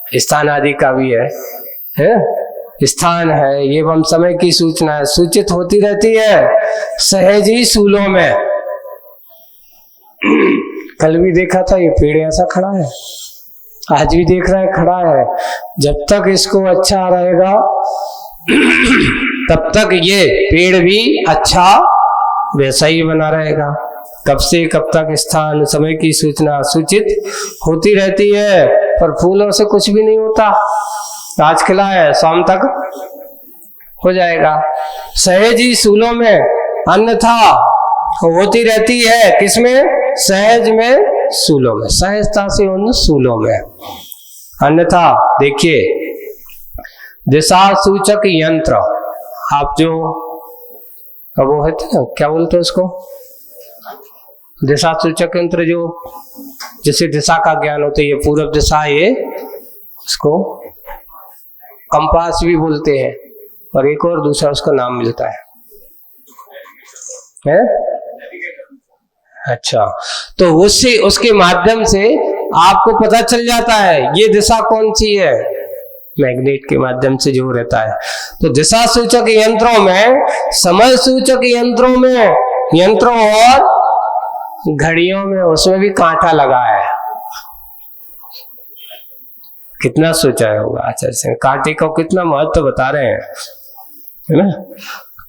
स्थान आदि का भी है? स्थान है एवं समय की सूचना है, सूचित होती रहती है सहज ही सूलों में। कल भी देखा था ये पेड़ ऐसा खड़ा है, आज भी देख रहा है खड़ा है। जब तक इसको अच्छा रहेगा तब तक ये पेड़ भी अच्छा वैसा ही बना रहेगा। कब से कब तक स्थान समय की सूचना सूचित होती रहती है, पर फूलों से कुछ भी नहीं होता। आज खिला है, शाम तक हो जाएगा। सहज ही सूलों में, अन्यथा होती रहती है किसमें? सहज में, सूलों में, सहजता से उन सूलों में। अन्यथा देखिए दिशा सूचक यंत्र, आप जो वो है ना, क्या बोलते हैं उसको, दिशा सूचक यंत्र, जो जिसे दिशा का ज्ञान होता है, ये पूर्व दिशा, ये उसको कंपास भी बोलते हैं, और एक और दूसरा उसका नाम मिलता है? अच्छा, तो उससे उसके माध्यम से आपको पता चल जाता है ये दिशा कौन सी है, मैग्नेट के माध्यम से जो रहता है। तो दिशा सूचक यंत्रों में, समय सूचक यंत्रों में, यंत्रों और घड़ियों में, उसमें भी कांटा लगा है। कितना सोचा होगा आचार्य से, कांटे को कितना महत्व बता रहे हैं, है ना?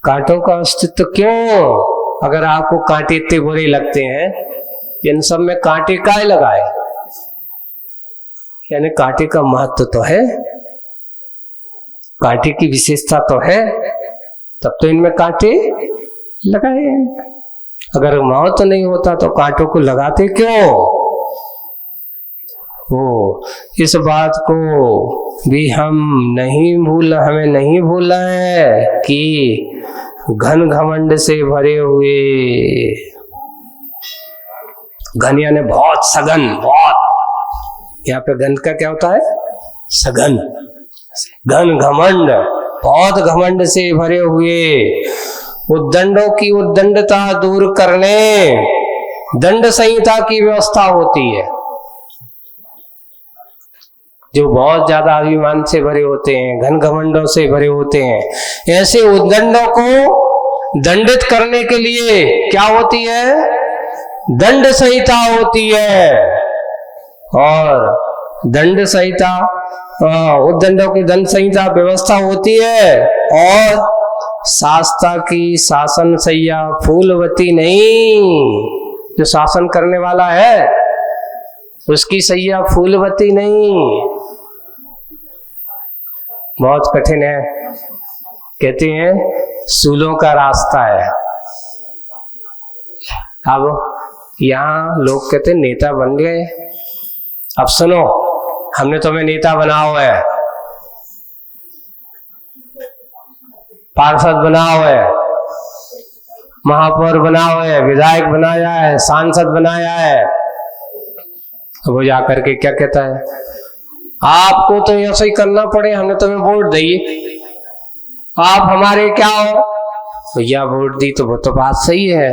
कांटों का अस्तित्व क्यों? अगर आपको कांटे इतने बुरे लगते हैं, इन सब में कांटे काहे लगाए? यानी कांटे का महत्व तो है, कांटे की विशेषता तो है, तब तो इनमें कांटे लगाए। अगर महत्व नहीं होता तो कांटों को लगाते क्यों? इस बात को भी हमें नहीं भूलना है कि घन घमंड से भरे हुए घन यानी बहुत, सघन बहुत, यहाँ पे घन का क्या होता है? सघन। घन घमंड, बहुत घमंड से भरे हुए। उद्दंडों की उद्दंडता दूर करने दंड संहिता की व्यवस्था होती है। जो बहुत ज्यादा अभिमान से भरे होते हैं, घन घमंडों से भरे होते हैं, ऐसे उद्दंडों को दंडित करने के लिए क्या होती है? दंड संहिता होती है। और दंड संहिता, उद्दंडों की दंड संहिता व्यवस्था होती है। और शास्ता की शासन सैया फूलवती नहीं, जो शासन करने वाला है उसकी सैया फूलवती नहीं। बहुत कठिन है, कहते हैं सूलों का रास्ता है। अब यहाँ लोग कहते हैं नेता बन गए। अब सुनो, हमने तुम्हें नेता बना हुआ है, पार्षद बना हुआ है, महापौर बना हुआ है, विधायक बनाया है, सांसद बनाया है। वो जाकर के क्या कहता है? आपको तो ऐसा ही करना पड़े, हमने तुम्हें वोट दी, आप हमारे क्या हो? भैया वोट दी तो वो तो बात सही है,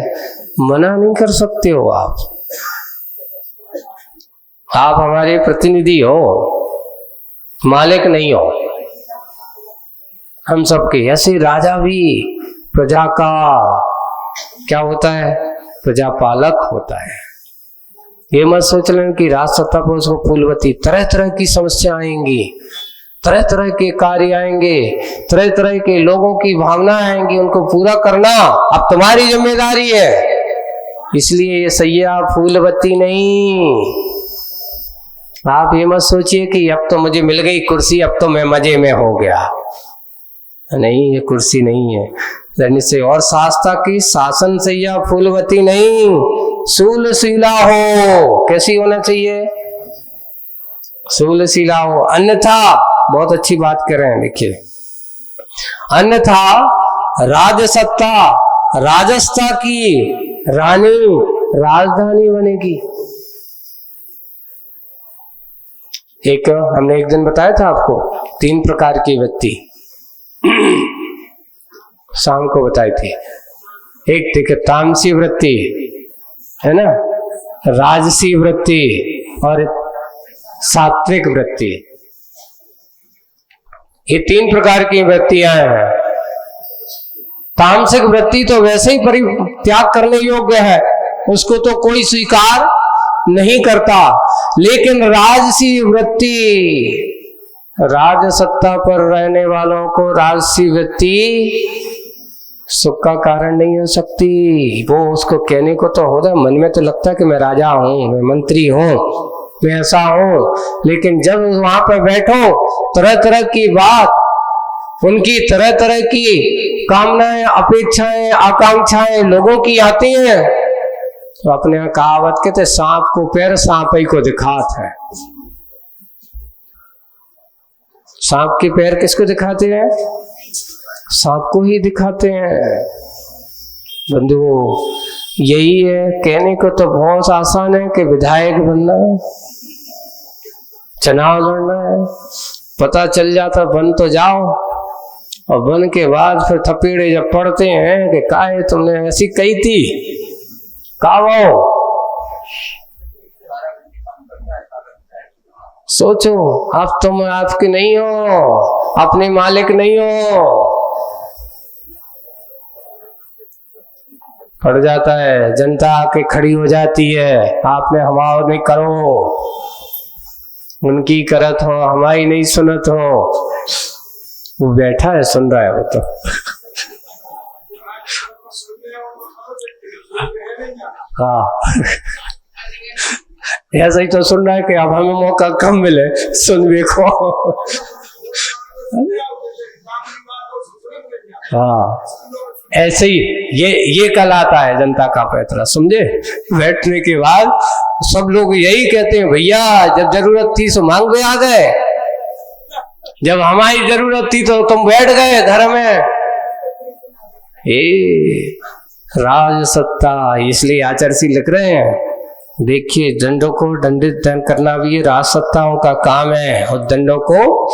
मना नहीं कर सकते हो आप हमारे प्रतिनिधि हो, मालिक नहीं हो हम सबके। ऐसे राजा भी प्रजा का क्या होता है? प्रजापालक होता है। ये मत सोच लें कि राज सत्ता पर उसको फूलवती, तरह तरह की समस्या आएंगी, तरह तरह के कार्य आएंगे, तरह तरह के लोगों की भावना आएंगी, उनको पूरा करना अब तुम्हारी जिम्मेदारी है। इसलिए ये सैया फूलवती नहीं। आप ये मत सोचिए कि अब तो मुझे मिल गई कुर्सी, अब तो मैं मजे में हो गया। नहीं, ये कुर्सी नहीं है से। और शास्ता की शासन सैया फूलवती नहीं, शूलशीला हो। कैसी होना चाहिए? शूलशीला हो। अन्यथा, बहुत अच्छी बात कर रहे हैं, देखिए, अन्यथा राजसत्ता राजस्था की रानी राजधानी बनेगी। एक हमने एक दिन बताया था आपको, 3 प्रकार की वृत्ति शाम को बताई थी। एक देखिए तामसी वृत्ति है ना, राजसी वृत्ति और सात्विक वृत्ति। ये 3 प्रकार की वृत्तियां हैं। तामसिक वृत्ति तो वैसे ही परित्याग करने योग्य है, उसको तो कोई स्वीकार नहीं करता। लेकिन राजसी वृत्ति, राजसत्ता पर रहने वालों को राजसी वृत्ति सुख का कारण नहीं हो सकती। वो उसको कहने को तो होता, मन में तो लगता है कि मैं राजा हूं, मैं मंत्री हूं, मैं ऐसा हूं, लेकिन जब वहां पर बैठो तरह तरह की बात, उनकी तरह तरह की कामनाएं, अपेक्षाएं, आकांक्षाएं लोगों की आती हैं, तो अपने यहाँ कहावत कहते सांप को पैर सांप ही को दिखात है। सांप के पैर किसको दिखाते हैं? सांप को ही दिखाते हैं। बंधुओं, यही है। कहने को तो बहुत आसान है कि विधायक बनना है, चुनाव लड़ना है, पता चल जाता बन तो जाओ, और बन के बाद फिर थपेड़े जब पड़ते हैं कि काहे तुमने ऐसी कही थी, कावो सोचो, अब तुम आपके नहीं हो, अपने मालिक नहीं हो। पड़ जाता है, जनता आके खड़ी हो जाती है, आपने हमारा नहीं करो, उनकी करत हो, हमारी नहीं सुनत हो। वो बैठा है, सुन रहा है वो तो। हाँ ऐसा ही तो सुन रहा है कि अब हमें मौका कम मिले, सुन देखो। हाँ ऐसे ही ये कल आता है जनता का फैसला, समझे। बैठने के बाद सब लोग यही कहते हैं, भैया जब जरूरत थी तो मांग में आ गए, जब हमारी जरूरत थी तो तुम बैठ गए घर में। राज सत्ता, इसलिए आचार्य लिख रहे हैं देखिए, दंडों को दंडित करना भी ये राजसत्ताओं का काम है, और दंडों को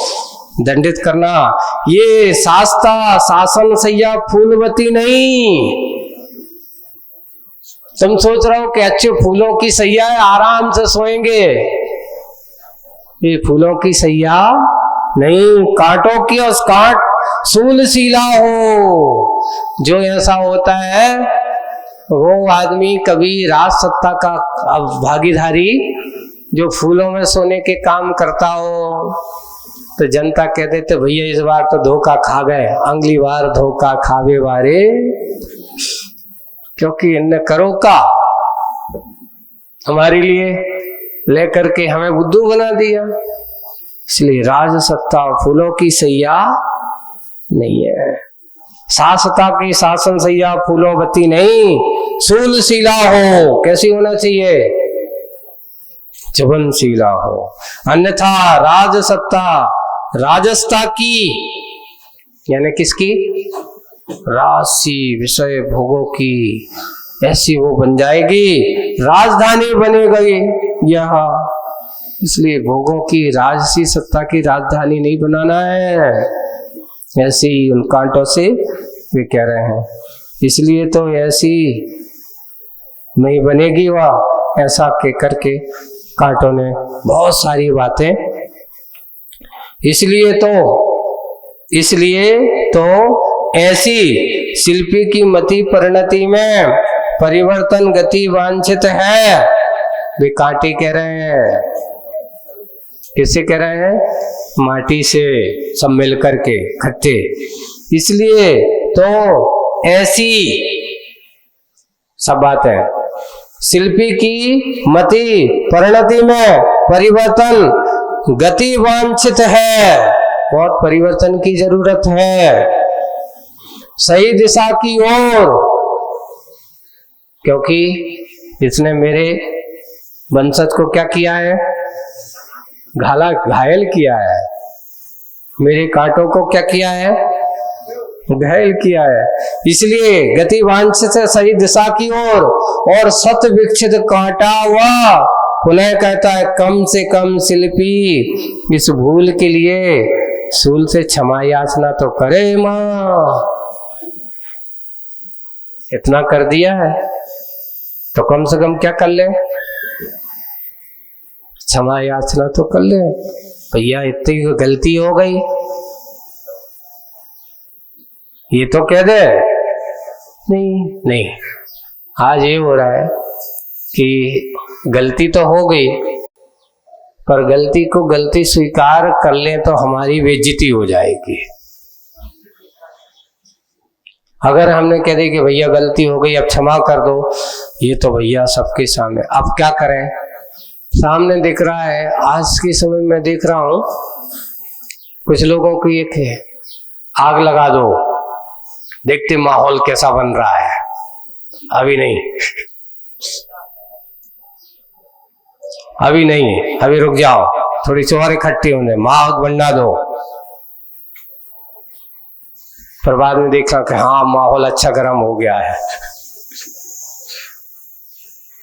दंडित करना। ये शास्ता शासन सैया फूलवती नहीं। तुम सोच रहे हो कि अच्छे फूलों की सैया है, आराम से सोएंगे, ये फूलों की सैया नहीं, कांटों की, और कांट शूलशीला हो। जो ऐसा होता है वो आदमी कभी राज सत्ता का भागीदारी, जो फूलों में सोने के काम करता हो, तो जनता कह देते भैया इस बार तो धोखा खा गए, अगली बार धोखा खावे वारे, क्योंकि इनने करो का हमारे लिए लेकर के हमें बुद्धू बना दिया। इसलिए राज सत्ता फूलों की सैया नहीं है, शासता की शासन सैया फूलोवती नहीं, शूलशीला हो। कैसी होना चाहिए? जबनशीला हो। अन्यथा राजसत्ता राजस्ता की, यानी किसकी? राशि विषय भोगों की, ऐसी वो बन जाएगी, राजधानी बनेगी यह। इसलिए भोगों की राजसी सत्ता की राजधानी नहीं बनाना है, ऐसी उन कांटों से वे कह रहे हैं। इसलिए तो ऐसी नहीं बनेगी वह, ऐसा कह करके कांटों ने बहुत सारी बातें। इसलिए तो ऐसी शिल्पी की मति परिणति में परिवर्तन गति वांछित है, वे कांटे कह रहे हैं। किससे कह रहे हैं? माटी से सब मिल करके इकट्ठे। इसलिए तो ऐसी सब बात है, शिल्पी की मति परिणति में परिवर्तन गति वांछित है, बहुत परिवर्तन की जरूरत है, सही दिशा की ओर। क्योंकि इसने मेरे वंशज को क्या किया है? घायल किया है। मेरे कांटों को क्या किया है? घायल किया है। इसलिए गति वांछित से सही दिशा की ओर, और सत विक्षित कांटा हुआ। पुनः कहता है कम से कम शिल्पी इस भूल के लिए सूल से क्षमा याचना तो करे मां। इतना कर दिया है तो कम से कम क्या कर ले? क्षमा याचना तो कर ले। भैया इतनी गलती हो गई, ये तो कह दे। नहीं, आज ये हो रहा है कि गलती तो हो गई, पर गलती को गलती स्वीकार कर ले तो हमारी बेइज्जती हो जाएगी। अगर हमने कह दी कि भैया गलती हो गई, अब क्षमा कर दो, ये तो भैया सबके सामने, अब क्या करें? सामने दिख रहा है, आज के समय में देख रहा हूं कुछ लोगों को एक है, आग लगा दो, देखते माहौल कैसा बन रहा है। अभी नहीं, अभी रुक जाओ, थोड़ी चोर इकट्ठी होने, आग बनना दो। पर बाद में देखा कि हाँ माहौल अच्छा गर्म हो गया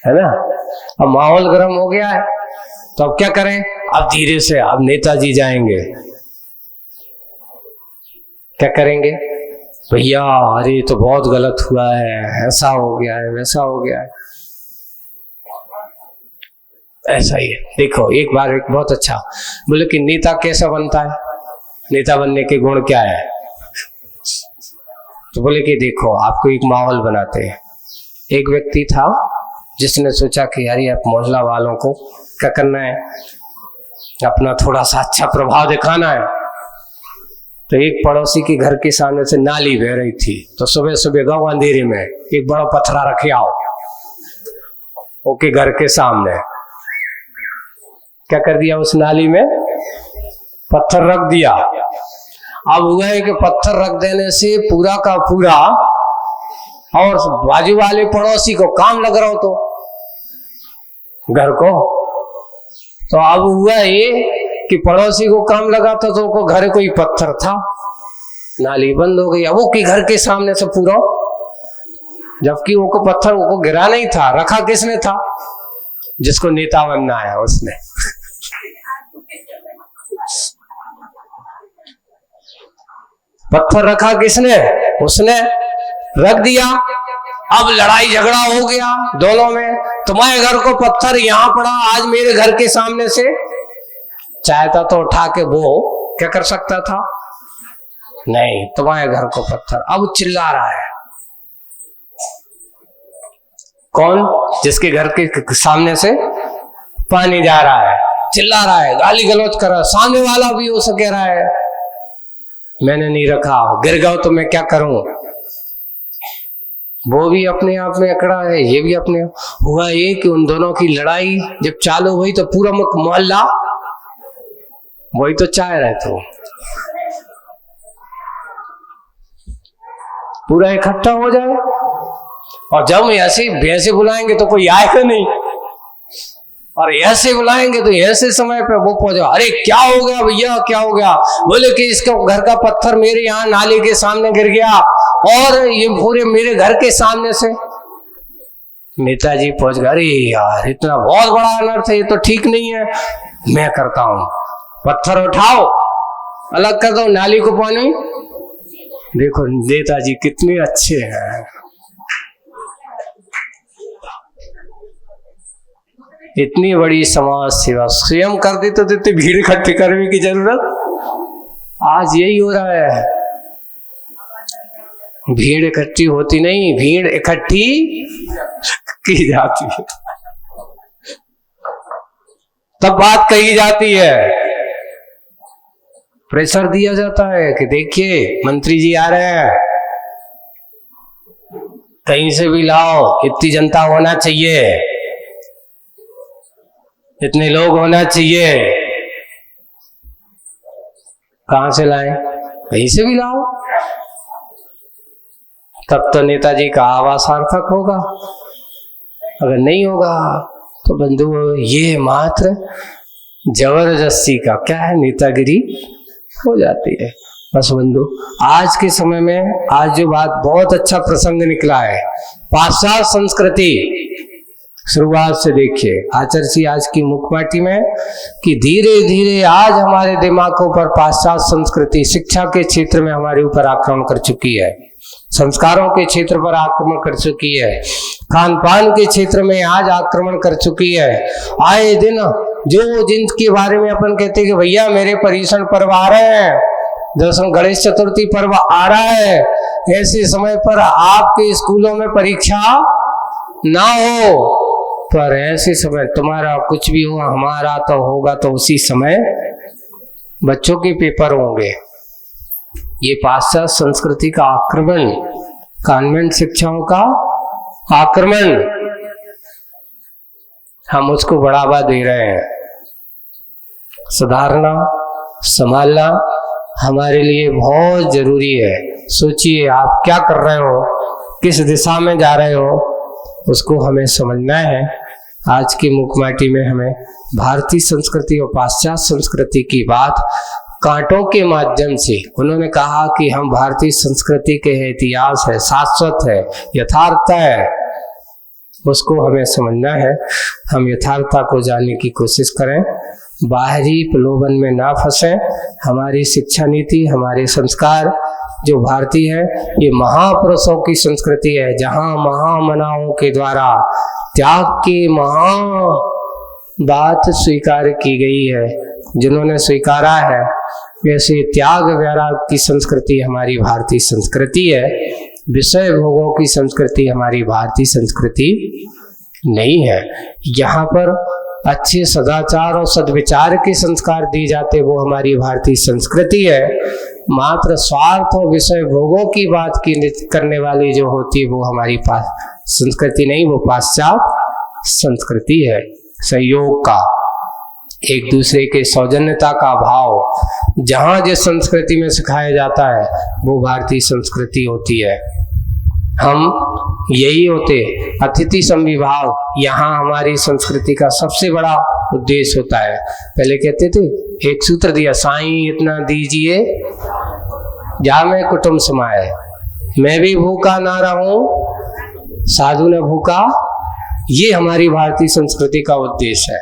है ना? अब माहौल गर्म हो गया है तो अब क्या करें? अब धीरे से अब नेताजी जाएंगे, क्या करेंगे? भैया अरे तो बहुत गलत हुआ है, ऐसा हो गया है, वैसा हो गया है। ऐसा ही है। देखो एक बार एक बहुत अच्छा बोले कि नेता कैसा बनता है, नेता बनने के गुण क्या है? तो बोले कि देखो आपको एक माहौल बनाते हैं। एक व्यक्ति था जिसने सोचा कि यार आप मोहल्ला वालों को क्या करना है, अपना थोड़ा सा अच्छा प्रभाव दिखाना है। तो एक पड़ोसी के घर के सामने से नाली बह रही थी, तो सुबह सुबह गाँव अंधेरे में एक बड़ा पत्थरा रखे आओ ओके घर के सामने। क्या कर दिया? उस नाली में पत्थर रख दिया। अब हुआ है कि पत्थर रख देने से पूरा का पूरा और बाजू वाले पड़ोसी को काम लग रहा हो तो घर को, तो अब हुआ ये कि पड़ोसी को काम लगा तो को घर कोई पत्थर था, नाली बंद हो गई। अब वो के घर के सामने से पूरा, जबकि वो को पत्थर वो को गिरा नहीं था, रखा किसने था? जिसको नेता बनना है उसने। पत्थर रखा किसने? उसने रख दिया। अब लड़ाई झगड़ा हो गया दोनों में। तुम्हारे घर को पत्थर यहां पड़ा आज मेरे घर के सामने से, चाहता तो उठा के वो क्या कर सकता था? नहीं, तुम्हारे घर को पत्थर। अब चिल्ला रहा है कौन? जिसके घर के सामने से पानी जा रहा है, चिल्ला रहा है, गाली गलौज कर रहा है। सामने वाला भी उसे कह रहा है मैंने नहीं रखा, गिर गया तो मैं क्या करूं? वो भी अपने आप में अकड़ा है, ये भी अपने। हुआ ये कि उन दोनों की लड़ाई जब चालू हुई तो पूरा मोहल्ला वही तो चाह रहे थे, पूरा इकट्ठा हो जाए। और जब ऐसे भैंसे बुलाएंगे तो कोई आएगा नहीं, और ऐसे बुलाएंगे तो ऐसे समय पे वो पहुंचे। अरे क्या हो गया भैया, क्या हो गया? बोले कि इसका घर का पत्थर मेरे यहाँ नाले के सामने गिर गया और ये पूरे मेरे घर के सामने से। नेताजी पहुंच गए, अरे यार इतना बहुत बड़ा अनर्थ है, ये तो ठीक नहीं है, मैं करता हूं। पत्थर उठाओ, अलग कर दो नाली को पानी। देखो नेताजी कितने अच्छे हैं। इतनी बड़ी समाज सेवा स्वयं कर देते तो इतनी भीड़ इकट्ठी करने की जरूरत। आज यही हो रहा है, भीड़ इकट्ठी होती नहीं, भीड़ इकट्ठी की जाती है, तब बात कही जाती है, प्रेशर दिया जाता है कि देखिए मंत्री जी आ रहे हैं, कहीं से भी लाओ, इतनी जनता होना चाहिए, इतने लोग होना चाहिए। कहां से लाए? कहीं से भी लाओ, तब तो नेताजी का आवाज सार्थक होगा। अगर नहीं होगा तो बंधु ये मात्र जबरदस्ती का क्या है, नेतागिरी हो जाती है। बस बंधु आज के समय में आज जो बात बहुत अच्छा प्रसंग निकला है, पाश्चात्य संस्कृति। शुरुआत से देखिए आचार्य जी आज की मुखपाटी में कि धीरे धीरे आज हमारे दिमागों पर पाश्चात्य संस्कृति शिक्षा के क्षेत्र में हमारे ऊपर आक्रमण कर चुकी है, संस्कारों के क्षेत्र पर आक्रमण कर चुकी है, खान पान के क्षेत्र में आज आक्रमण कर चुकी है। आए दिन जो जिनके बारे में अपन कहते हैं कि भैया मेरे पर्युषण पर्व आ रहे हैं, दसवें गणेश चतुर्थी पर्व आ रहा है, ऐसे समय पर आपके स्कूलों में परीक्षा ना हो, पर ऐसे समय तुम्हारा कुछ भी हुआ हमारा तो होगा, तो उसी समय बच्चों के पेपर होंगे। ये पाश्चात्य संस्कृति का आक्रमण, कॉन्वेंट शिक्षाओं का आक्रमण, हम उसको बढ़ावा दे रहे हैं। सुधारना संभालना हमारे लिए बहुत जरूरी है। सोचिए आप क्या कर रहे हो, किस दिशा में जा रहे हो, उसको हमें समझना है। आज की मुखमाटी में हमें भारतीय संस्कृति और पाश्चात्य संस्कृति की बात कांटों के माध्यम से, उन्होंने कहा कि हम भारतीय संस्कृति के इतिहास है, शाश्वत है, यथार्थ है, उसको हमें समझना है। हम यथार्थता को जानने की कोशिश करें, बाहरी प्रलोभन में ना फंसें। हमारी शिक्षा नीति, हमारे संस्कार जो भारतीय है, ये महापुरुषों की संस्कृति है, जहाँ महामनाओं के द्वारा त्याग की महा बात स्वीकार की गई है। जिन्होंने स्वीकारा है, वैसे त्याग वैराग की संस्कृति हमारी भारतीय संस्कृति है। विषय भोगों की संस्कृति हमारी भारतीय संस्कृति नहीं है। यहाँ पर अच्छे सदाचार और सद्विचार के संस्कार दिए जाते, वो हमारी भारतीय संस्कृति है। मात्र स्वार्थ और विषय भोगों की बात करने वाली जो होती है, वो हमारी संस्कृति नहीं, वो पाश्चात्य संस्कृति है। सहयोग का, एक दूसरे के सौजन्यता का भाव जहाँ जिस संस्कृति में सिखाया जाता है, वो भारतीय संस्कृति होती है। हम यही होते अतिथि समविभाग, यहाँ हमारी संस्कृति का सबसे बड़ा उद्देश्य होता है। पहले कहते थे, एक सूत्र दिया, साईं इतना दीजिए जा मैं कुटुंब समाए, मैं भी भूखा ना रहूं, साधु ने भूखा ये हमारी भारतीय संस्कृति का उद्देश्य है,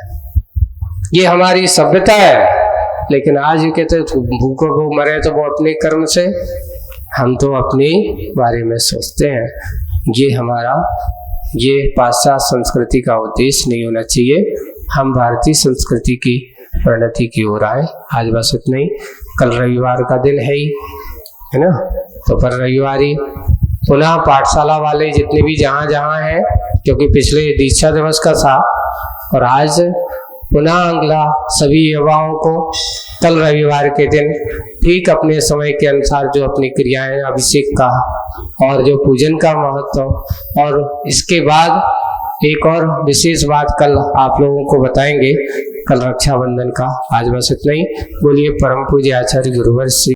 ये हमारी सभ्यता है। लेकिन आज ये कहते भूखों को मरे तो वो अपने कर्म से, हम तो अपने बारे में सोचते हैं। ये पाश्चात्य संस्कृति का उद्देश्य नहीं होना चाहिए। हम भारतीय संस्कृति की परिणति की ओर आए। आज बस इतना ही। कल रविवार का दिन है ही, है ना, तो पर रविवार ही पुनः पाठशाला वाले जितने भी जहाँ जहाँ हैं, क्योंकि पिछले दीक्षा दिवस का था और आज पुनः अगला सभी युवाओं को कल रविवार के दिन ठीक अपने समय के अनुसार जो अपनी क्रियाएं, अभिषेक का और जो पूजन का महत्व, और इसके बाद एक और विशेष बात कल आप लोगों को बताएंगे, कल रक्षाबंधन का। आज बस इतना ही। बोलिए परम पूज्य आचार्य गुरुवर श्री